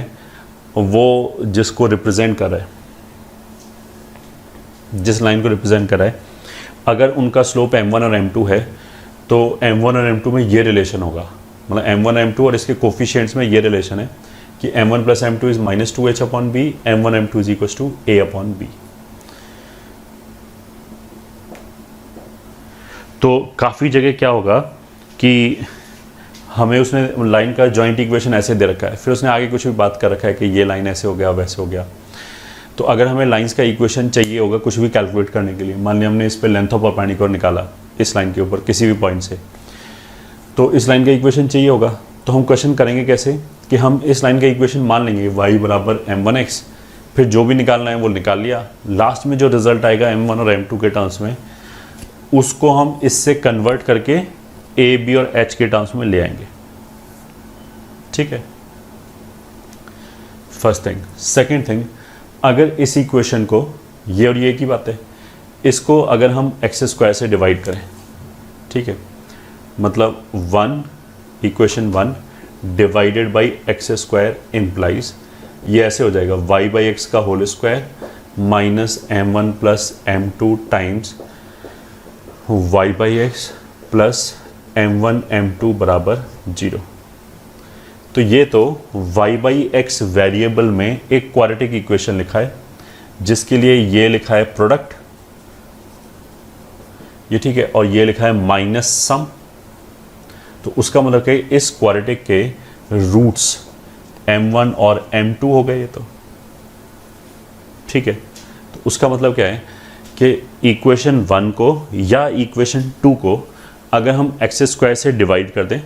Speaker 1: वो जिसको रिप्रेजेंट कर रहा है, जिस लाइन को रिप्रेजेंट कर रहा है, अगर उनका स्लोप m1 और m2 है तो m1 और m2 में ये रिलेशन होगा, मतलब m1 m2 और इसके कोफिशिएंट्स में ये रिलेशन है कि m1 plus m2 is minus 2h upon b, m1 m2 is equal to a upon b। तो काफ़ी जगह क्या होगा कि हमें उसने लाइन का जॉइंट इक्वेशन ऐसे दे रखा है, फिर उसने आगे कुछ भी बात कर रखा है कि ये लाइन ऐसे हो गया वैसे हो गया। तो अगर हमें लाइंस का इक्वेशन चाहिए होगा कुछ भी कैलकुलेट करने के लिए, मान लिया हमने इस पे लेंथ ऑफ परपेंडिकुलर निकाला इस लाइन के ऊपर किसी भी पॉइंट से, तो इस लाइन का इक्वेशन चाहिए होगा, तो हम क्वेश्चन करेंगे कैसे कि हम इस लाइन का इक्वेशन मान लेंगे y बराबर m1x, फिर जो भी निकालना है वो निकाल लिया, लास्ट में जो रिजल्ट आएगा m1 और m2 के टर्म्स में उसको हम इससे कन्वर्ट करके a b और h के टर्म्स में ले आएंगे। ठीक है, फर्स्ट थिंग। सेकंड थिंग, अगर इस इक्वेशन को, ये और ये की बात है, इसको अगर हम एक्स स्क्वायर से डिवाइड करें, ठीक है, मतलब 1 equation 1 divided by x square implies ये ऐसे हो जाएगा y बाई एक्स का whole square minus m1 plus m2 times y by x plus m1 m2 बराबर 0। तो ये तो y बाई एक्स वेरिएबल में एक क्वाड्रेटिक इक्वेशन लिखा है जिसके लिए ये लिखा है प्रोडक्ट, ये ठीक है, और ये लिखा है माइनस सम। तो उसका मतलब कि इस क्वाड्रेटिक के रूट्स m1 और m2 हो गए ये तो, ठीक है। तो उसका मतलब क्या है कि इक्वेशन 1 को या इक्वेशन 2 को अगर हम एक्स स्क्वायर से डिवाइड कर दें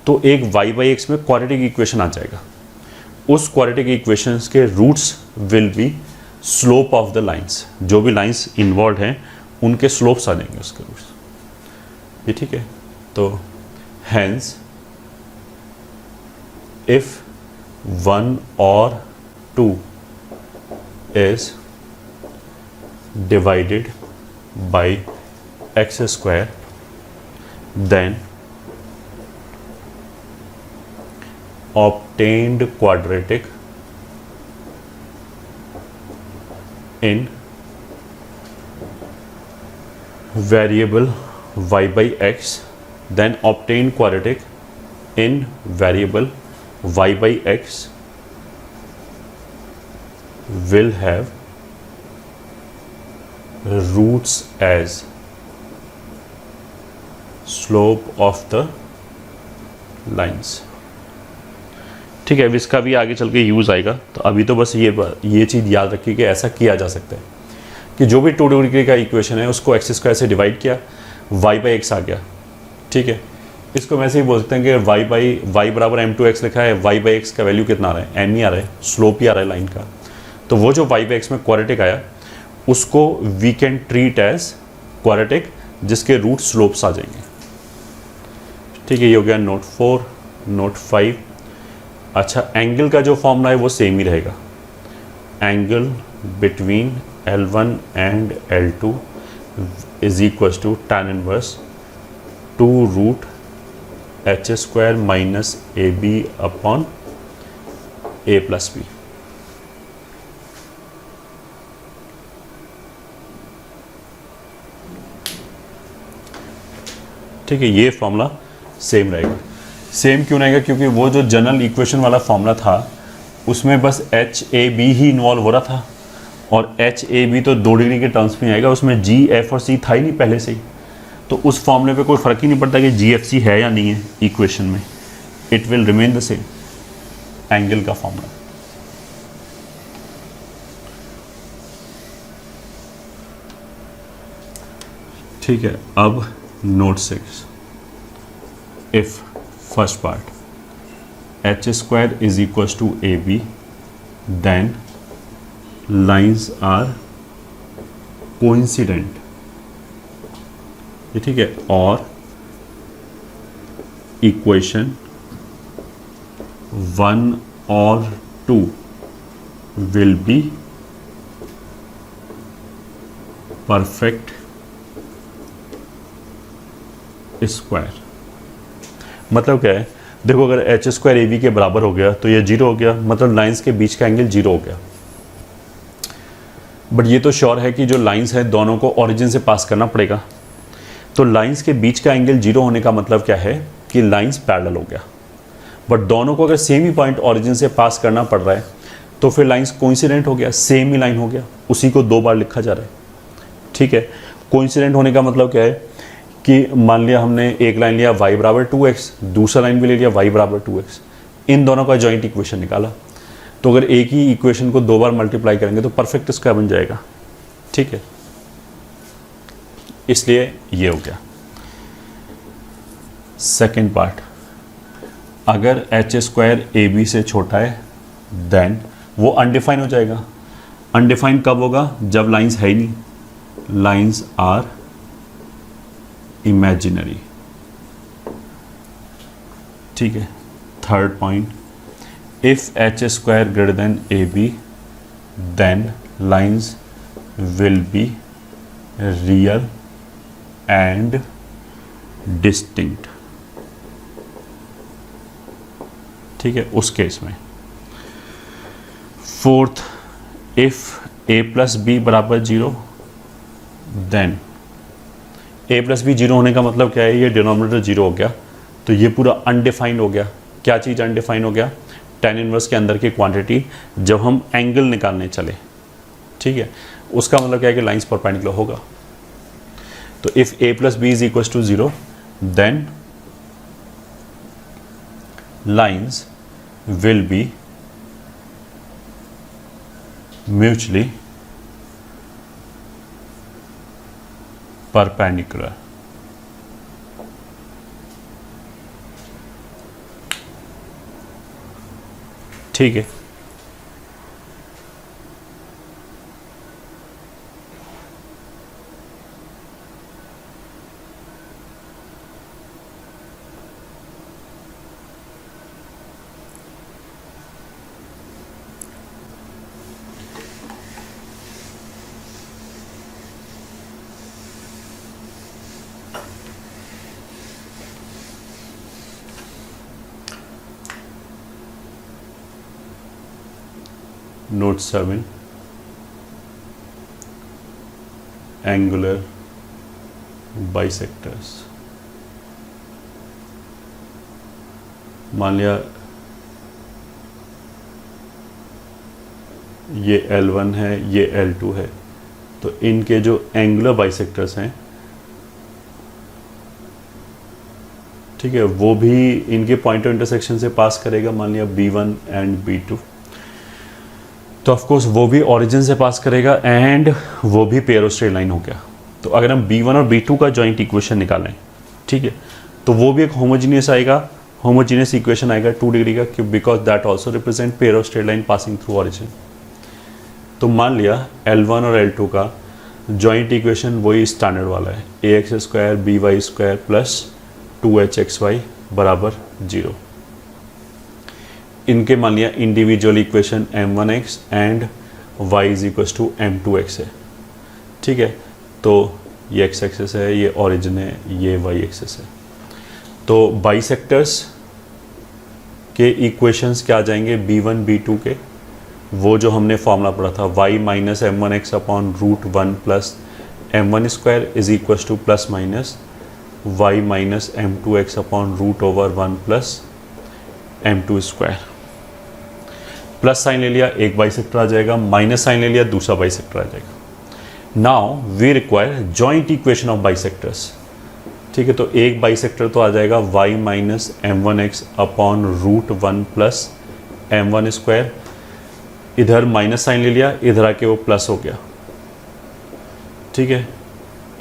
Speaker 1: तो एक y बाई एक्स में क्वाड्रेटिक इक्वेशन आ जाएगा। उस क्वाड्रेटिक इक्वेशंस के roots will be slope of the lines, जो भी लाइंस इन्वॉल्व हैं उनके स्लोप्स आ जाएंगे उसके रूट्स, ये ठीक है। तो हैंस इफ 1 और 2 is divided by x square, then obtained quadratic in variable y by x, then obtained quadratic in variable y by x will have roots as slope of the lines। ठीक है, अब इसका भी आगे चल के use आएगा। तो अभी तो बस ये चीज़ याद रखिए कि ऐसा किया जा सकता है कि जो भी 2 डिग्री का इक्वेशन है उसको एक्स स्क्वायर से डिवाइड किया, y बाई एक्स आ गया, ठीक है। इसको वैसे ही बोल सकते हैं कि y बराबर m2x लिखा है, y बाई एक्स का वैल्यू कितना आ रहा है, m ही आ रहा है, स्लोप ही आ रहा है लाइन का। तो वो जो y बाई एक्स में क्वाड्रेटिक आया उसको we can treat as quadratic जिसके रूट स्लोप्स आ जाएंगे। ठीक है, ये हो गया नोट 4। नोट 5, अच्छा एंगल का जो फॉर्मूला है वो सेम ही रहेगा, angle between L1 and L2 is equal to tan inverse 2 root h square minus a b upon a plus b. ठीक है, ये फॉर्मूला सेम रहेगा। सेम क्यों रहेगा? क्योंकि वो जो जनरल इक्वेशन वाला फॉर्मूला था उसमें बस एच ए बी ही इन्वॉल्व हो रहा था, और एच ए बी तो 2 डिग्री के टर्म्स में आएगा, उसमें जी एफ और सी था ही नहीं पहले से ही, तो उस फॉर्मूले पे कोई फ़र्क ही नहीं पड़ता कि जी एफ सी है या नहीं है इक्वेशन में, it will remain the same angle का फॉर्मूला। ठीक है, अब note 6, if first part h square is equal to a b then lines are coincident, ठीक है, और इक्वेशन 1 और 2 विल बी परफेक्ट स्क्वायर। मतलब क्या है, देखो अगर एच स्क्वायर ए बी के बराबर हो गया तो ये 0 हो गया, मतलब लाइंस के बीच का एंगल 0 हो गया। बट ये तो श्योर है कि जो लाइंस है दोनों को ओरिजिन से पास करना पड़ेगा, तो लाइंस के बीच का एंगल 0 होने का मतलब क्या है कि लाइंस पैरेलल हो गया। बट दोनों को अगर सेम ही पॉइंट ओरिजिन से पास करना पड़ रहा है तो फिर लाइंस कोइंसिडेंट हो गया, सेम ही लाइन हो गया, उसी को 2 बार लिखा जा रहा है। ठीक है, कोइंसिडेंट होने का मतलब क्या है कि मान लिया हमने एक लाइन लिया y बराबर 2x, दूसरा लाइन भी ले लिया y बराबर 2x, इन दोनों का जॉइंट इक्वेशन निकाला, तो अगर एक ही इक्वेशन को 2 बार मल्टीप्लाई करेंगे तो परफेक्ट स्क्वायर बन जाएगा। ठीक है, इसलिए ये हो गया। सेकेंड पार्ट, अगर एच स्क्वायर ए बी से छोटा है देन वो अनडिफाइन हो जाएगा। अनडिफाइन कब होगा? जब लाइंस है ही नहीं, लाइंस आर इमेजिनरी। ठीक है, third point, if h square greater than a b then lines will be real and distinct. ठीक है, उस केस में। Fourth, if a plus b बराबर 0 देन ए प्लस बी 0 होने का मतलब क्या है, ये डिनोमिनेटर 0 हो गया, तो ये पूरा अनडिफाइंड हो गया। क्या चीज़ अनडिफाइंड हो गया? tan इनवर्स के अंदर की क्वांटिटी जब हम एंगल निकालने चले। ठीक है, उसका मतलब क्या है कि लाइंस परपेंडिकुलर होगा। तो if a plus b is equal to 0 then lines will be mutually perpendicular. ठीक है, नोट 7, एंगुलर बाइसेक्टर्स। मान लिया ये L1 है, ये L2 है, तो इनके जो एंगुलर बाइसेक्टर्स हैं, ठीक है, वो भी इनके पॉइंट ऑफ इंटरसेक्शन से पास करेगा। मान लिया B1 एंड B2, तो ऑफ कोर्स वो भी ओरिजिन से पास करेगा एंड वो भी पेयर ऑफ स्ट्रेट लाइन हो गया। तो अगर हम B1 और B2 का जॉइंट इक्वेशन निकालें, ठीक है, तो वो भी एक होमोजीनियस आएगा, होमोजीनियस इक्वेशन आएगा 2 डिग्री का, क्यों? Because that also represent pair of straight line passing through origin. तो मान लिया L1 और L2 का जॉइंट इक्वेशन वही स्टैंडर्ड वाला है, ax² by² प्लस 2hxy बराबर 0। इनके मान लिया individual equation m1x and y is equal to m2x है, ठीक है। तो ये x एक्सेस है, ये ऑरिजिन है, ये y एक्सेस है। तो बाइसेक्टर्स के इक्वेशंस क्या आ जाएंगे b1 b2 के, वो जो हमने फॉर्मूला पढ़ा था y minus m1x upon root 1 plus m1² is equal to plus minus y minus m2x upon root over 1 plus m2²। Plus sign ले लिया, एक बाइसेक्टर आ जाएगा, माइनस साइन ले लिया, दूसरा बाइसेक्टर आ जाएगा। Now we require joint equation of bisectors, ठीक है। तो एक बाइसेक्टर तो आ जाएगा y minus m1x upon root 1 plus m1², इधर माइनस साइन ले लिया, इधर आके वो प्लस हो गया, ठीक है।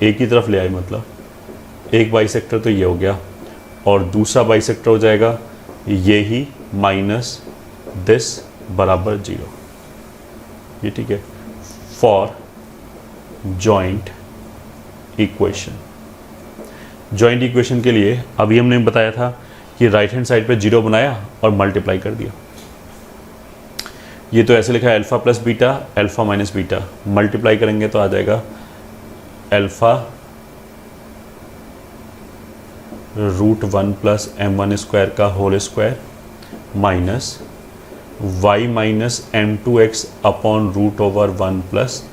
Speaker 1: एक ही तरफ ले आए, मतलब एक बाइसेक्टर तो ये हो गया, और दूसरा बाइसेक्टर हो जाएगा ये ही माइनस दिस बराबर 0, ये ठीक है। For joint equation, joint equation के लिए अभी हमने बताया था कि राइट हैंड साइड पे 0 बनाया और मल्टीप्लाई कर दिया। ये तो ऐसे लिखा है alpha plus beta, alpha minus beta, multiply करेंगे तो आ जाएगा अल्फा रूट 1 प्लस m1² का whole square minus y minus m2x upon root over 1 plus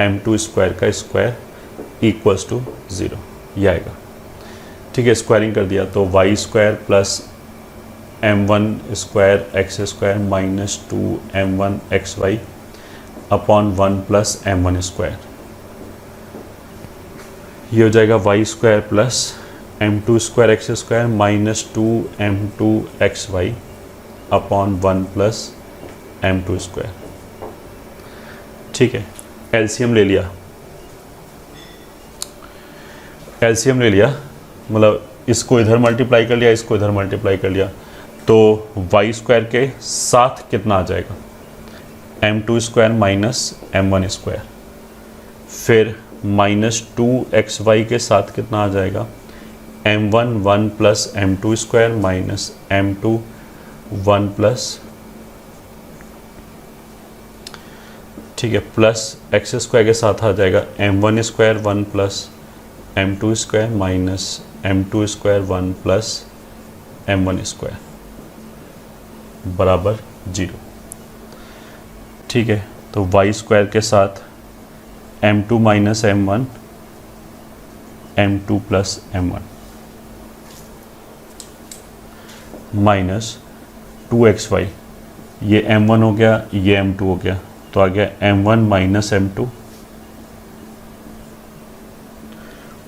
Speaker 1: m2² का स्क्वायर इक्वल्स टू 0, ये आएगा, ठीक है। स्क्वायरिंग कर दिया तो y² plus m1² x² minus 2m1xy upon 1 plus m1², ये हो जाएगा y² plus m2² x² minus 2m2xy upon 1 plus m2², ठीक है। एलसीएम ले लिया, एलसीएम ले लिया, मतलब इसको इधर मल्टीप्लाई कर लिया, इसको इधर मल्टीप्लाई कर लिया, तो y² के साथ कितना आ जाएगा m2² माइनस m1², फिर माइनस 2xy के साथ कितना आ जाएगा m1 1 plus m2² minus m2 1 plus, ठीक है, प्लस x² के साथ आ जाएगा m1² 1 plus m2² minus m2² 1 plus m1² बराबर 0, ठीक है। तो y² के साथ m2 minus m1 m2 plus m1 minus 2xy, ये m1 हो गया, ये m2 हो गया, तो आ गया m1 माइनस m2,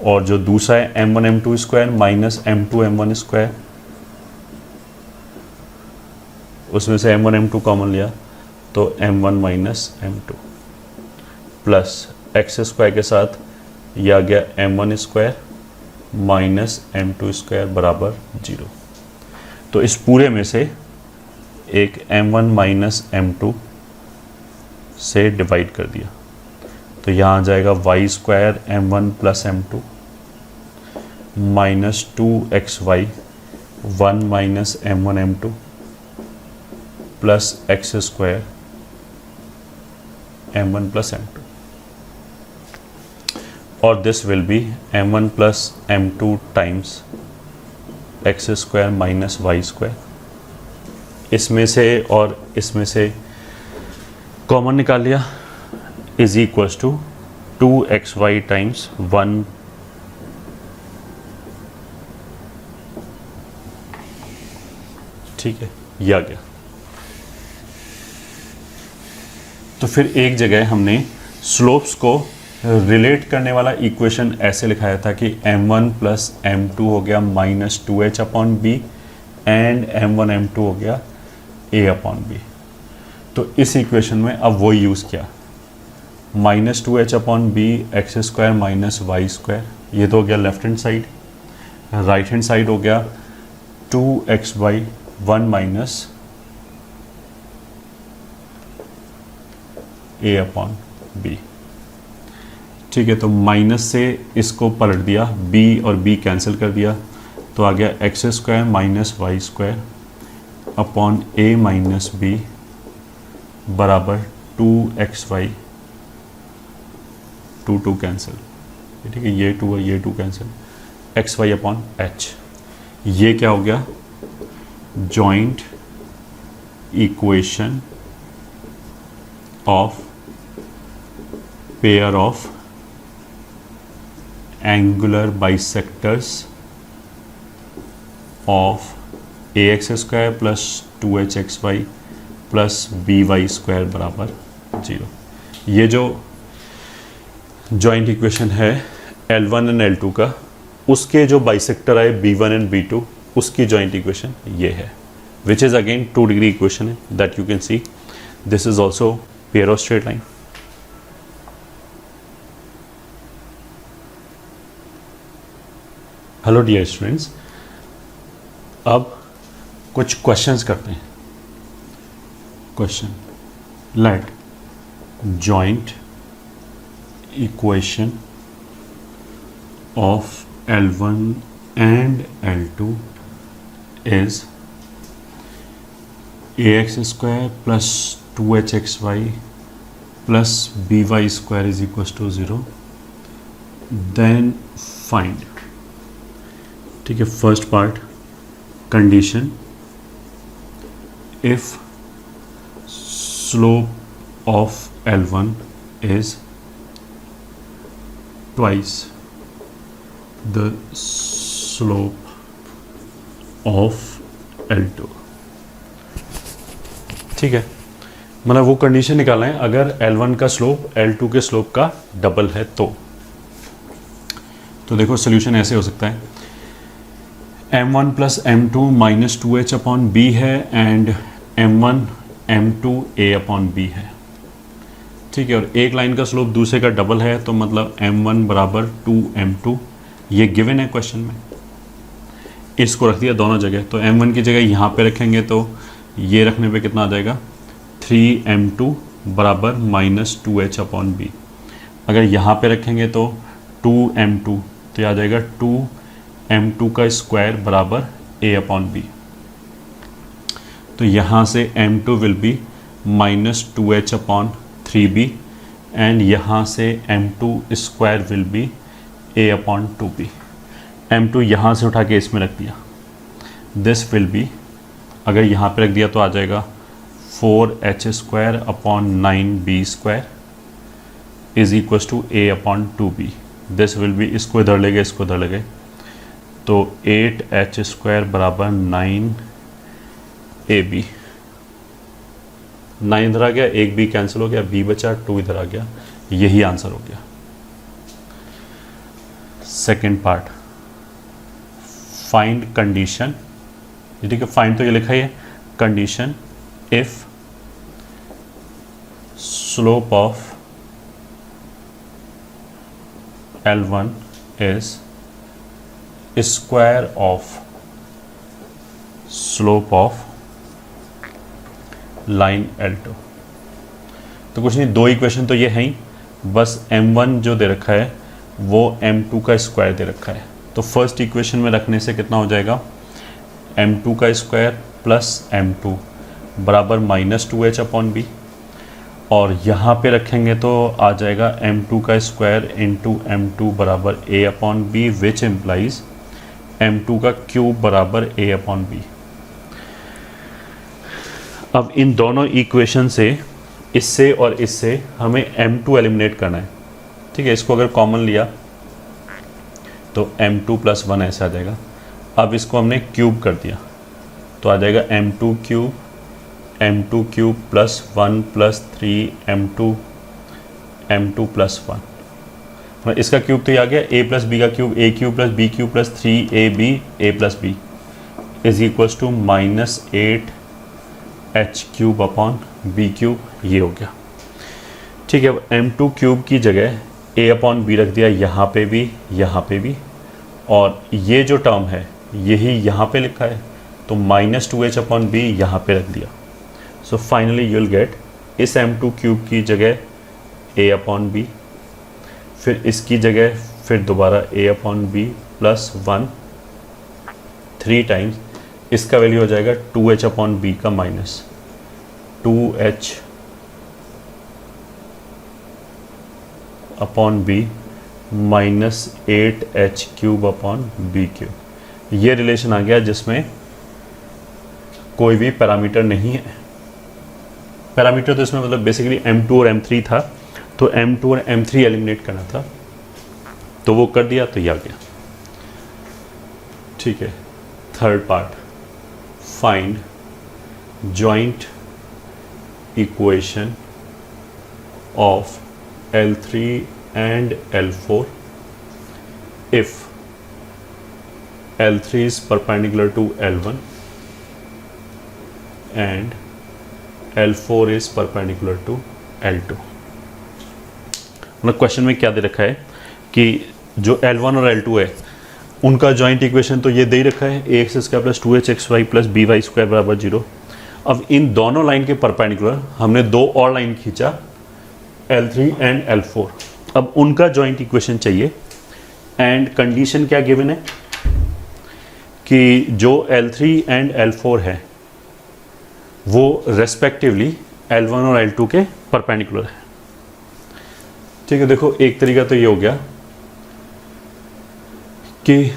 Speaker 1: और जो दूसरा है m1 m2² minus m2 m1², उसमें से m1 m2 कॉमन लिया तो m1 minus m2 plus x² के साथ यह आ गया m1² माइनस m2² बराबर 0। तो इस पूरे में से एक m1 माइनस m2 से डिवाइड कर दिया, तो यहाँ आ जाएगा y² m1 plus m2 minus 2xy 1 minus m1 m2 plus x² m1 plus m2, और this will B m1 plus m2 times x² minus y²। इसमें से और इसमें से कॉमन निकाल लिया, is equals to 2xy times 1 ठीक है, ये आ गया। तो फिर एक जगह हमने स्लोप्स को रिलेट करने वाला इक्वेशन ऐसे लिखाया था कि m1 प्लस m2 हो गया minus 2h upon B and m1 m2 हो गया a अपॉन बी। तो इस इक्वेशन में अब वो यूज़ किया, minus 2h upon B x² minus y², ये तो हो गया left hand side, right hand side हो गया 2x/1 माइनस a/b। ठीक है, तो माइनस से इसको पलट दिया, b और b कैंसिल कर दिया, तो आ गया x² minus y² upon a minus b बराबर 2xy, 2 कैंसिल, ठीक है, ये 2 और ये 2 कैंसिल, xy अपॉन h। ये क्या हो गया, joint equation of pair of angular bisectors of ax² plus 2hxy plus by² बराबर 0। ये जो जॉइंट इक्वेशन है L1 एंड L2 का, उसके जो बाइसेक्टर आए B1 एंड B2, उसकी जॉइंट इक्वेशन ये है, which is again 2 degree equation है, that you can see. This is also pair of straight line. Hello dear students, अब कुछ क्वेश्चंस करते हैं। Question, let joint equation of L1 and L2 is ax² plus 2hxy plus by² is equals to 0, then find, ठीक है, first part, condition, if slope of L1 is twice the slope of L2। ठीक है, मतलब वो condition निकालना है अगर L1 का स्लोप L2 के स्लोप का डबल है तो देखो सोल्यूशन ऐसे हो सकता है, m1 plus m2 minus 2h upon b है and m1 m2 a upon b है। ठीक है, और एक लाइन का स्लोप दूसरे का डबल है, तो मतलब m1 बराबर 2m2, ये गिवन है क्वेश्चन में। इसको रख दिया दोनों जगह, तो m1 की जगह यहाँ पे रखेंगे तो ये रखने पे कितना आ जाएगा, 3m2 बराबर माइनस 2h अपॉन b। अगर यहाँ पे रखेंगे तो 2m2, तो आ जाएगा 2m2 का स्क्वायर बराबर a अपॉन b। तो यहाँ से m2 will be minus 2h upon 3b and यहाँ से m2 square will be a upon 2b। m2 यहाँ से उठा के इसमें रख दिया, दिस विल बी, अगर यहाँ पे रख दिया तो आ जाएगा 4h² upon 9b² is equal to a upon 2b। This will be, इसको इधर ले गए, इसको इधर ले गए, तो 8h² बराबर 9ab। 9 इधर आ गया, एक b कैंसिल हो गया, b बचा, 2 इधर आ गया, यही आंसर हो गया। सेकेंड पार्ट, फाइंड कंडीशन, ठीक है, फाइंड तो ये लिखा ही है, condition if slope of L1 is square of slope of line L2। तो कुछ नहीं, दो इक्वेशन तो ये है ही, बस m1 जो दे रखा है वो m2 का स्क्वायर दे रखा है, तो फर्स्ट इक्वेशन में रखने से कितना हो जाएगा, m2 का स्क्वायर प्लस m2 बराबर माइनस 2h अपॉन b, और यहाँ पे रखेंगे तो आ जाएगा m2 का स्क्वायर इंटू m2 बराबर a upon b, which implies m2 का क्यूब बराबर a अपॉन b। अब इन दोनों इक्वेशन से, इससे और इससे हमें m2 एलिमिनेट करना है। ठीक है, इसको अगर कॉमन लिया तो m2 प्लस 1 ऐसा आ जाएगा। अब इसको हमने क्यूब कर दिया तो आ जाएगा m2 cube plus 1 plus 3m2 plus 1। मतलब इसका क्यूब तो ये आ गया, a प्लस बी का cube, a cube plus b cube plus 3ab a plus b is equals to minus 8h cube upon b cube, ये हो गया। ठीक है, अब m2 क्यूब की जगह a अपॉन b रख दिया, यहाँ पे भी और ये जो टर्म है यही यहाँ पे लिखा है, तो -2h/b यहाँ पे रख दिया। So finally you will get इस m2 क्यूब की जगह a/b, फिर इसकी जगह फिर दोबारा a/b प्लस 1 3 टाइम्स, इसका वैल्यू हो जाएगा 2h/b का माइनस 2h/b माइनस 8h³/b³। ये रिलेशन आ गया जिसमें कोई भी पैरामीटर नहीं है। पैरामीटर तो इसमें मतलब बेसिकली m2 और m3 था, तो m2 और m3 एलिमिनेट करना था, तो वो कर दिया, तो ये आ गया। ठीक है, third part, find joint equation of L3 and L4 if L3 is perpendicular to L1 and L4 is perpendicular to L2। मतलब क्वेश्चन में क्या दे रखा है कि जो L1 और L2 है उनका जॉइंट इक्वेशन तो ये दे ही रखा है, ax² plus 2hxy plus by² बराबर 0। अब इन दोनों लाइन के परपेंडिकुलर हमने दो और लाइन खींचा L3 एंड L4, अब उनका जॉइंट इक्वेशन चाहिए। एंड कंडीशन क्या गिवन है कि जो L3 एंड L4 है वो रेस्पेक्टिवली L1 और L2 के परपेंडिकुलर है। ठीक है, देखो एक तरीका तो ये हो गया कि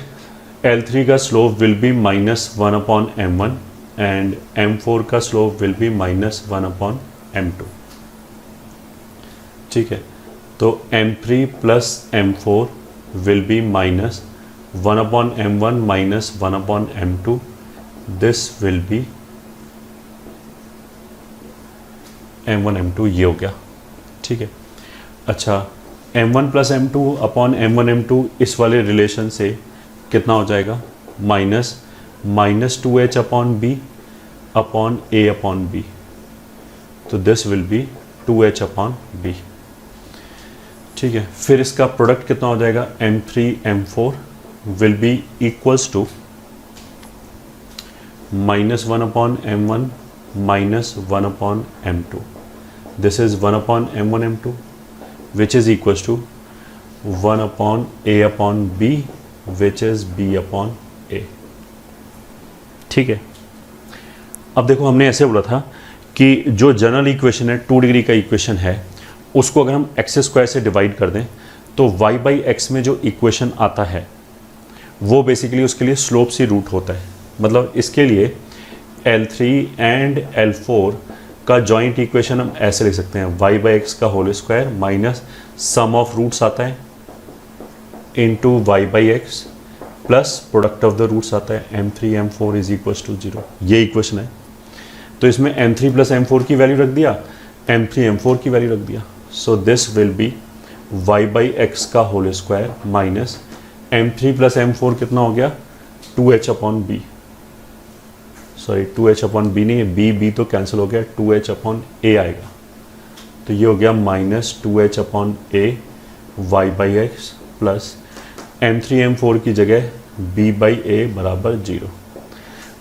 Speaker 1: L3 का slope will be -1/m1 and M4 का स्लोप विल बी -1/m2। ठीक है, तो M3 plus M4 will B -1/m1 minus 1/m2, this will B M1 M2, ये हो गया। ठीक है, अच्छा M1 plus M2 upon M1 M2 इस वाले रिलेशन से कितना हो जाएगा, -2h/b अपॉन a/b, तो दिस विल बी 2h/b। ठीक है, फिर इसका प्रोडक्ट कितना हो जाएगा, M3 M4 will be equals to -1/m1 minus 1/m2, this is 1/m1 M2 which is equals to 1/a/b which is b/a। ठीक है, अब देखो हमने ऐसे बोला था कि जो जनरल इक्वेशन है 2 डिग्री का इक्वेशन है, उसको अगर हम x² से डिवाइड कर दें तो y/x में जो इक्वेशन आता है वो बेसिकली उसके लिए स्लोप सी रूट होता है। मतलब इसके लिए L3 एंड L4 का जॉइंट इक्वेशन हम ऐसे लिख सकते हैं, y/x का whole square minus sum of roots आता है into y/x plus product of the roots आता है M3 M4 is equals to 0। ये इक्वेशन है, तो इसमें M3 प्लस M4 की वैल्यू रख दिया, M3 M4 की वैल्यू रख दिया। So this will B y/x का whole square minus M3 plus M4 कितना हो गया, 2h/b, सॉरी 2h/b नहीं है, b तो कैंसिल हो गया, 2h/a आएगा, तो ये हो गया -2h/a y/x plus M3 M4 की जगह b/a बराबर 0।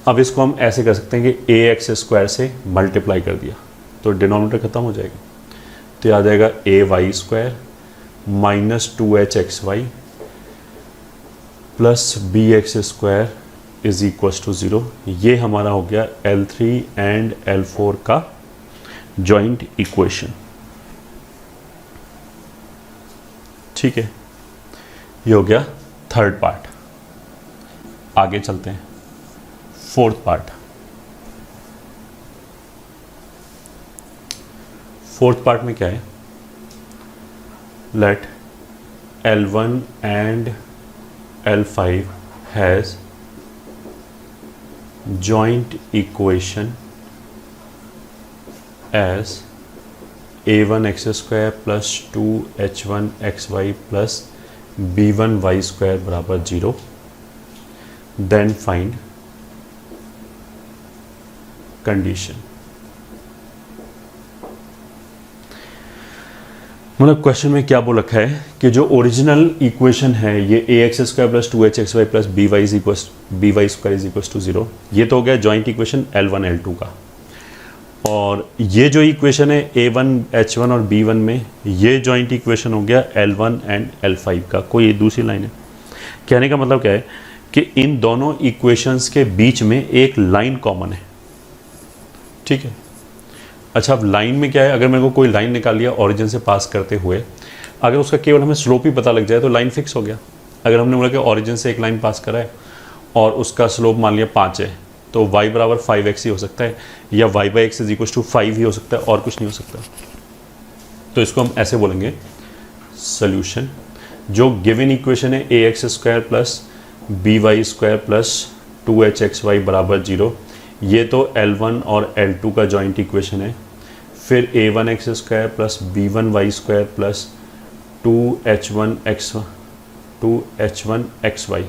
Speaker 1: अब इसको हम ऐसे कर सकते हैं कि ax² से मल्टीप्लाई कर दिया तो डिनोमिनेटर खत्म हो जाएगा, तो ये आ जाएगा ay² minus 2hxy plus bx² is equals to 0। ये हमारा हो गया L3 एंड L4 का जॉइंट इक्वेशन। ठीक है, ये हो गया थर्ड पार्ट। आगे चलते हैं, फोर्थ पार्ट। फोर्थ पार्ट में क्या है, let L1 and L5 has joint equation as a1x² plus 2h1xy plus b1y² बराबर 0, then find condition। मतलब क्वेश्चन में क्या बोल रखा है कि जो ओरिजिनल इक्वेशन है ये ax² plus 2hxy plus by square is equal to 0, ये तो हो गया जॉइंट इक्वेशन L1 L2 का। और ये जो इक्वेशन है a1 h1 और b1 में, ये जॉइंट इक्वेशन हो गया L1 एंड L5 का। कोई दूसरी लाइन है, कहने का मतलब क्या है कि इन दोनों इक्वेशंस के बीच में एक लाइन कॉमन है, ठीक है। अच्छा, अब लाइन में क्या है, अगर मेरे को कोई लाइन निकाल लिया ओरिजिन से पास करते हुए, अगर उसका केवल हमें स्लोप ही पता लग जाए तो लाइन फिक्स हो गया। अगर हमने बोला कि ओरिजिन से एक लाइन पास करा है और उसका स्लोप मान लिया 5 है, तो y बराबर 5x ही हो सकता है, या y/x इज इक्वल टू 5 ही हो सकता है, और कुछ नहीं हो सकता। तो इसको हम ऐसे बोलेंगे, सोल्यूशन जो गिवन इक्वेशन है ax² plus by square plus 2hxy बराबर 0, ये तो L1 और L2 का जॉइंट इक्वेशन है। फिर a1x² plus b1y square plus 2h1xy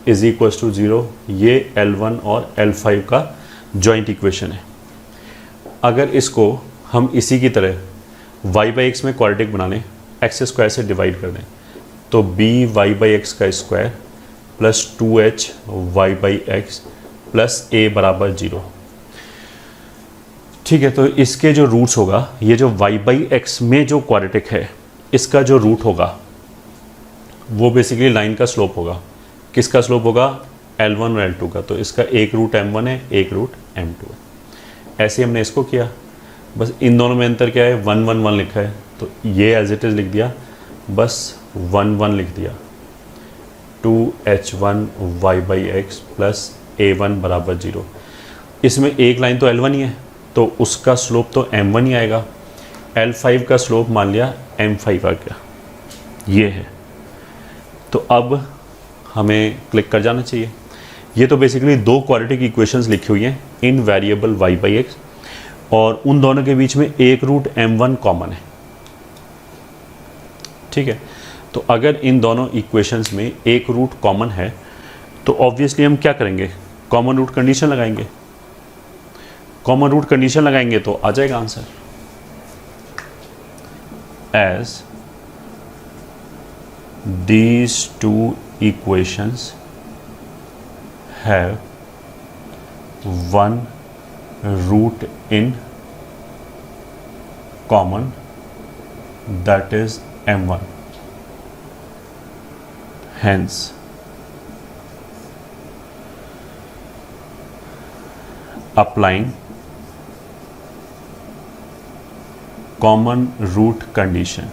Speaker 1: is equal to 0, ये L1 और L5 का जॉइंट इक्वेशन है। अगर इसको हम इसी की तरह y/x में क्वाड्रेटिक बना लें, x² से डिवाइड कर दें, तो by/x का square plus 2hy/x plus a बराबर 0, ठीक है। तो इसके जो रूट्स होगा, ये जो y/x में जो क्वाड्रेटिक है इसका जो रूट होगा वो बेसिकली लाइन का स्लोप होगा। किसका स्लोप होगा? L1 और L2 का। तो इसका एक रूट m1 है, एक रूट m2 है। ऐसे हमने इसको किया, बस इन दोनों में अंतर क्या है, 1 1 1 लिखा है, तो ये एज इट इज़ लिख दिया, बस 1 1 लिख दिया। 2h1 y/x प्लस a1 बराबर 0। इसमें एक लाइन तो L1 ही है, तो उसका स्लोप तो m1 ही आएगा। L5 का स्लोप मान लिया m5 आ गया, ये है। तो अब हमें क्लिक कर जाना चाहिए। ये तो बेसिकली दो क्वाड्रेटिक इक्वेशंस लिखी हुई हैं इन वेरिएबल y/x, और उन दोनों के बीच में एक रूट m1 कॉमन है, ठीक है। तो अगर इन दोनों इक्वेशंस में एक रूट कॉमन है तो ऑब्वियसली हम क्या करेंगे, कॉमन रूट कंडीशन लगाएंगे। कॉमन रूट कंडीशन लगाएंगे तो आ जाएगा answer, as these two equations have one root in common, that is m1. Hence applying common root condition।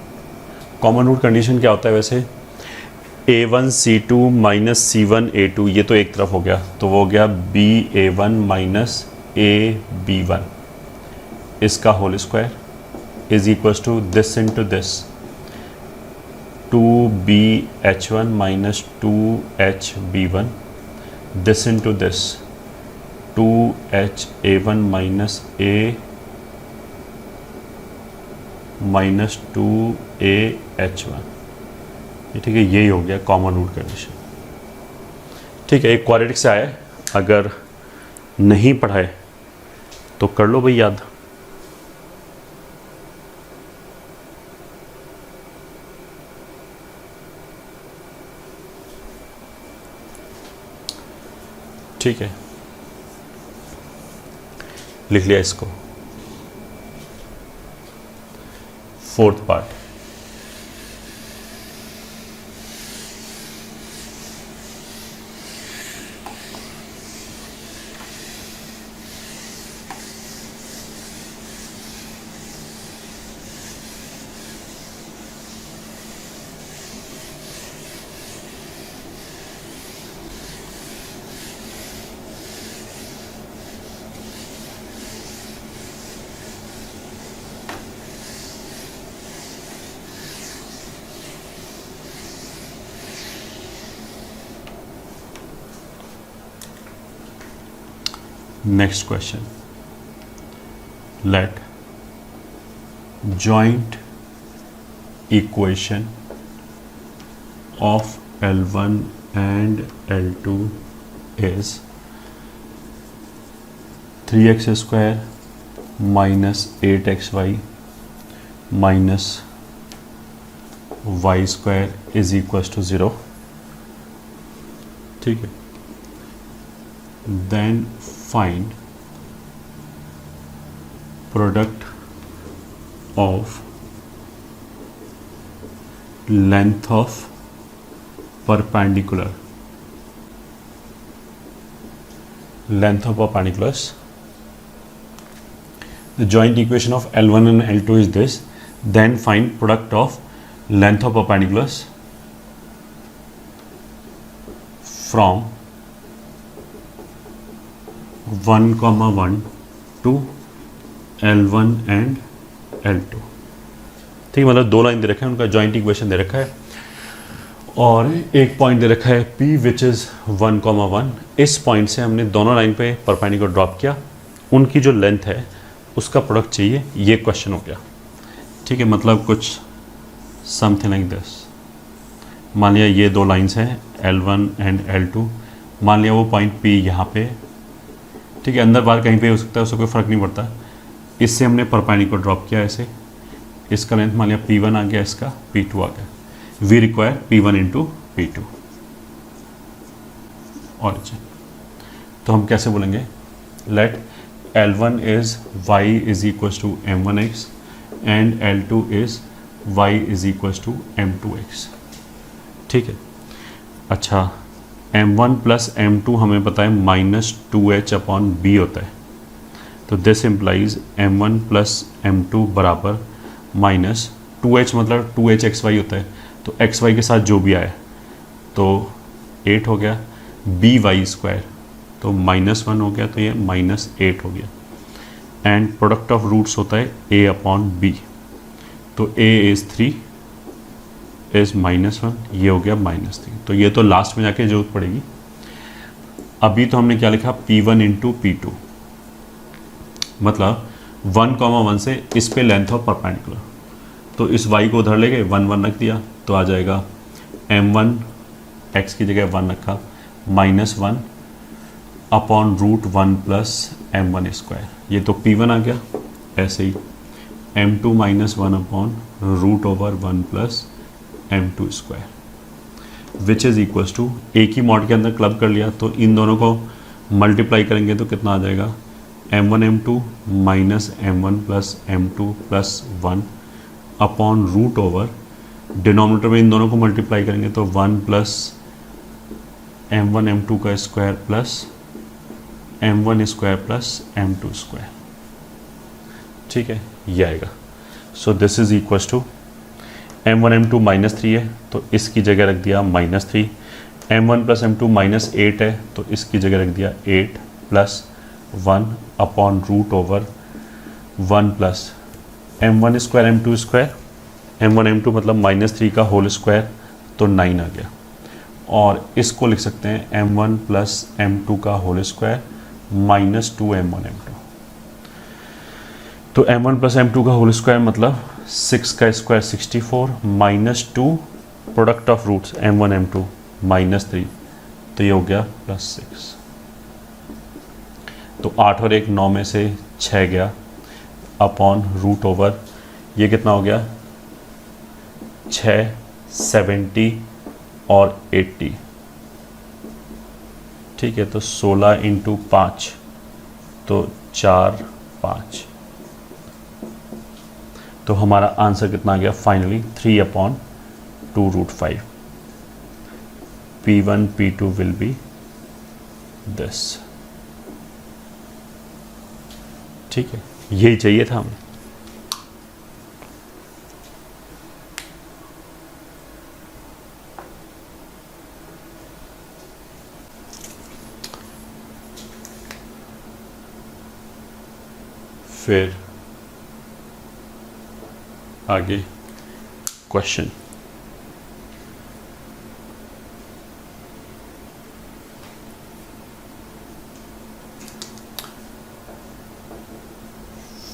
Speaker 1: Common root condition क्या होता है वैसे, a1 c2 minus c1 a2, ये तो एक तरफ हो गया, तो वो हो गया ba1 माइनस ab1 इसका whole square is equal to this into this, 2bh1 minus 2hb1 this into this, 2ha1 minus a minus 2ah1, ठीक है। यही हो गया कॉमन रूट कंडीशन, ठीक है। एक क्वाड्रेटिक से आया है, अगर नहीं पढ़ाए तो कर लो भाई याद। ठीक है, लिख लिया इसको। Fourth part, next question, let joint equation of L1 and L2 is 3x square minus 8xy minus y square is equal to 0, ठीक है। Then find product of length of perpendiculars. The joint equation of L1 and L2 is this. Then find product of length of perpendiculars from 1,1 to L1 and L2. ठीक है, मतलब दो line दे रखा है, उनका joint equation दे रखा है और एक पॉइंट दे रखा है P विच इज़ 1,1। इस पॉइंट से हमने दोनों लाइन पे परपेंडिकुलर ड्रॉप किया, उनकी जो लेंथ है उसका प्रोडक्ट चाहिए, ये क्वेश्चन हो गया, ठीक है। मतलब कुछ समथिंग लाइक दिस। मान लिया ये दो लाइंस हैं L1 एंड L2, मान लिया वो पॉइंट P यहाँ पे, ठीक है, अंदर बाहर कहीं पे हो सकता है, उससे कोई फ़र्क नहीं पड़ता। इससे हमने परपेंडिकुलर ड्रॉप किया ऐसे, इसका लेंथ मान लिया P1 आ गया, इसका P2 आ गया। We require P1 into P2 origin. तो हम कैसे बोलेंगे, let L1 is y is equal to m1x and L2 is y is equal to m2x, ठीक है। अच्छा, m1 प्लस m2 हमें पता है -2h अपॉन b होता है, तो this implies m1 plus m2 बराबर -2h, मतलब 2hxy होता है, तो एक्स वाई के साथ जो भी आए तो 8 हो गया, बी वाई स्क्वायर तो -1 हो गया, तो ये -8 हो गया। एंड प्रोडक्ट ऑफ रूट्स होता है a अपॉन बी, तो a इज़ 3 इज़ -1, ये हो गया -3। तो ये तो लास्ट में जाके जरूरत पड़ेगी। अभी तो हमने क्या लिखा, P1 इंटू P2, मतलब 1,1 से इस पे लेंथ ऑफ परपेंडिकुलर, तो इस y को उधर ले गए, 1 रख दिया, तो आ जाएगा m1 x की जगह 1 रखा, -1 अपॉन √1 प्लस m1 स्क्वायर, ये तो P1 आ गया। ऐसे ही m2 -1 upon √1 plus m2 square which is equals to, एक ही मॉड के अंदर क्लब कर लिया, तो इन दोनों को मल्टीप्लाई करेंगे तो कितना आ जाएगा, m1 m2 minus m1 plus m2 plus 1 upon √, denominator में इन दोनों को मल्टीप्लाई करेंगे तो 1 प्लस m1 m2 का square plus m1 square plus m2 square, ठीक है, ये आएगा। So this is equals to m1 m2 -3 है, तो इसकी जगह रख दिया -3, m1 प्लस m2 -8 है, तो इसकी जगह रख दिया 8 plus 1 upon √1 plus m1 square m2 square, m1 m2 मतलब -3 का होल स्क्वायर, तो 9 आ गया। और इसको लिख सकते हैं m1 प्लस m2 का होल स्क्वायर -2 m1 m2, तो m1 प्लस m2 का होल स्क्वायर मतलब 6 का square 64 -2 product of roots m1 m2 -3, तो ये हो गया +6। तो 8 और 1 9 में से 6 गया अपॉन √, ये कितना हो गया 6 70 और 80, ठीक है। तो 16 इंटू 5 तो 4 5, तो हमारा आंसर कितना आ गया finally 3/2√5। P1 P2 will be this, ठीक है, यही चाहिए था हमें। फिर आगे question,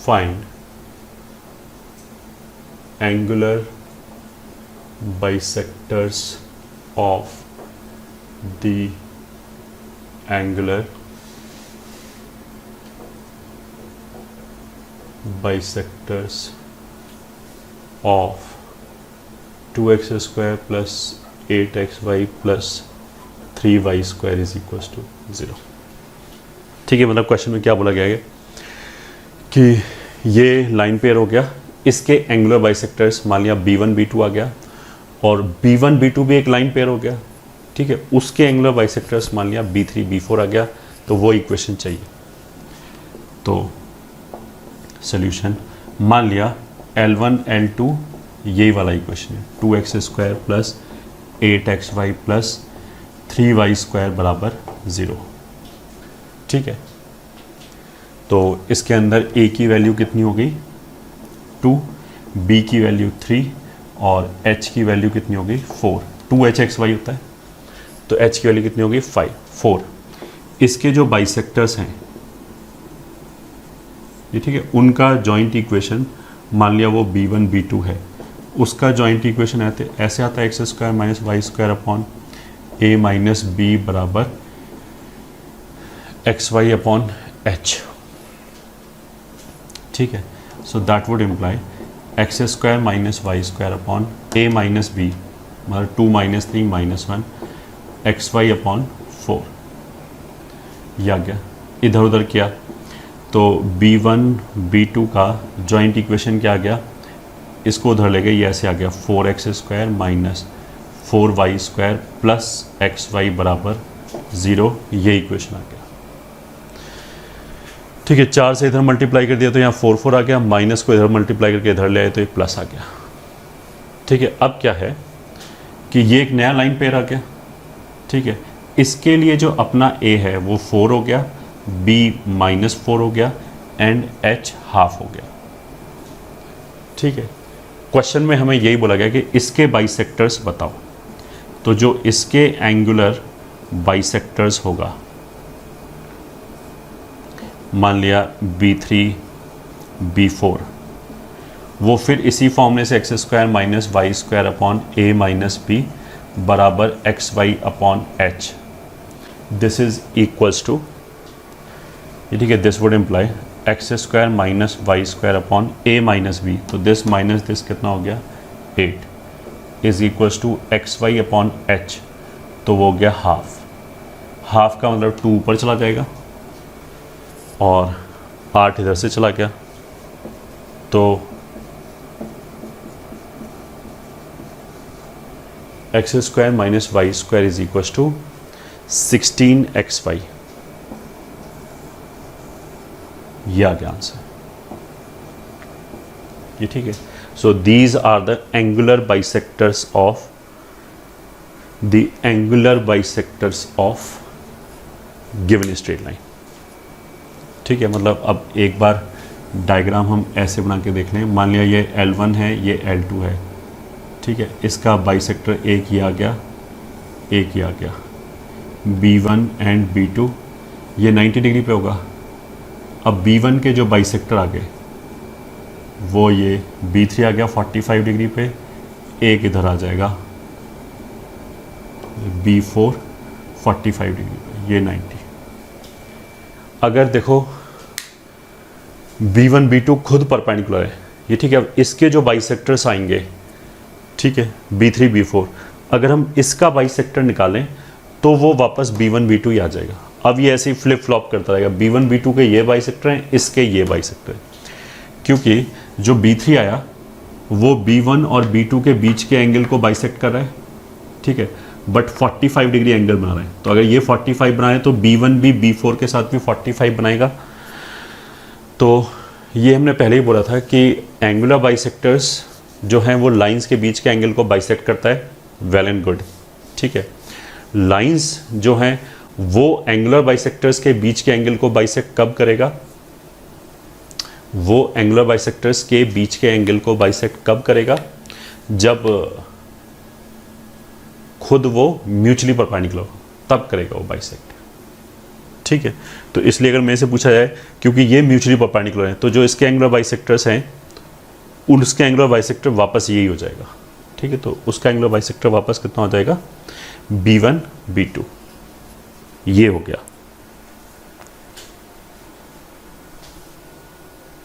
Speaker 1: find angular bisectors of the angular bisectors of 2x² plus 8xy plus 3y² is equals to 0। ठीक है, मतलब क्वेश्चन में क्या बोला गया है कि ये लाइन पेयर हो गया, इसके एंगुलर बाइसेक्टर्स मान लिया b1 b2 आ गया, और b1 b2 भी एक लाइन पेयर हो गया। ठीक है, उसके एंगुलर बाइसेक्टर्स मान लिया b3 b4 आ गया, तो वो इक्वेशन चाहिए। तो सॉल्यूशन मान लिया L1 L2 यही वाला इक्वेशन है, 2x² plus 8xy plus 3y² बराबर 0। ठीक है, तो इसके अंदर a की वैल्यू कितनी हो गई 2, b की वैल्यू 3 और h की वैल्यू कितनी हो गई 4। 2hxy होता है, तो h की वैल्यू कितनी होगी 4। इसके जो बाइसेक्टर्स हैं ये, ठीक है, उनका जॉइंट इक्वेशन मान लिया वो b1 b2 है, उसका जॉइंट इक्वेशन ऐसे आता है x² minus y² upon a minus b बराबर xy अपॉन h। ठीक है, so that would imply x² minus y² upon a minus b मतलब 2 माइनस 3 माइनस 1 xy अपॉन 4। यह आ गया, इधर उधर किया तो b1 b2 का जॉइंट इक्वेशन क्या आ गया, इसको उधर ले गए, ये ऐसे आ गया 4x² minus 4y² plus xy बराबर 0। ये इक्वेशन आ गया। ठीक है, 4 से इधर मल्टीप्लाई कर दिया तो यहाँ 4 4 आ गया, माइनस को इधर मल्टीप्लाई करके इधर ले आए तो एक प्लस आ गया। ठीक है, अब क्या है कि ये एक नया लाइन पेयर आ गया। ठीक है, इसके लिए जो अपना a है वो 4 हो गया, b माइनस 4 हो गया एंड h हाफ हो गया। ठीक है, क्वेश्चन में हमें यही बोला गया कि इसके बाइसेक्टर्स बताओ, तो जो इसके एंगुलर बाइसेक्टर्स होगा मान लिया b3 b4, वो फिर इसी फॉर्मूले से x² minus y² upon a minus b बराबर xy upon h, this is equals to, ठीक है, this would imply x² minus y² upon a minus b, तो दिस माइनस दिस कितना हो गया 8 is equals to xy upon h, तो वो हो गया हाफ का मतलब 2 ऊपर चला जाएगा और 8 इधर से चला गया, तो x² minus y² is equals to 16xy। ये आ गया आंसर। ये ठीक है, so these are the angular bisectors of given straight line. ठीक है, मतलब अब एक बार डायग्राम हम ऐसे बना के देख लें, मान लिया ये L1 है, ये L2 है। ठीक है, इसका बाइसेक्टर एक ही आ गया, B1 एंड B2 ये 90 डिग्री पे होगा। अब B1 के जो बाइसेक्टर आ गए वो ये B3 आ गया 45 डिग्री पे, एक इधर आ जाएगा B4 45 डिग्री पे, ये 90। अगर देखो B1 B2 खुद परपेंडिकुलर है ये, ठीक है, अब इसके जो बाइसेक्टर्स आएंगे, ठीक है, B3 B4, अगर हम इसका बाइसेक्टर निकालें तो वो वापस B1 B2 ही आ जाएगा। अब ये ऐसे ही फ्लिप फ्लॉप करता रहेगा, B1 B2 के ये बाइसेक्टर हैं, इसके ये बाइसेक्टर हैं, क्योंकि जो B3 आया वो B1 और B2 के बीच के एंगल को बाइसेक्ट कर रहा है। ठीक है, बट 45 डिग्री एंगल बना रहे हैं, तो अगर ये 45 बनाए तो B1 भी B4 के साथ भी 45 बनाएगा। तो ये हमने पहले ही बोला था कि एंगुलर बाइसेक्टर्स जो हैं वो लाइंस के बीच के एंगल को बाइसेक्ट करता है, वेल एंड गुड। ठीक है, लाइंस जो हैं वो एंगुलर बाइसेक्टर्स के बीच के एंगल को बाइसेक्ट कब करेगा, वो एंगुलर बाइसेक्टर्स के बीच के एंगल को बाइसेक्ट कब करेगा, जब खुद वो म्यूचुअली परपेंडिकुलर तब करेगा वो बाइसेक्ट। ठीक है, तो इसलिए अगर मेरे से पूछा जाए, क्योंकि ये म्यूचुअली परपेंडिकुलर है, तो जो इसके एंगुलर बाइसेक्टर्स हैं उसके एंगुलर बाइसेक्टर वापस यही हो जाएगा। ठीक है, तो उसका एंगुलर बाइसेक्टर वापस कितना हो जाएगा B1 B2, ये हो गया।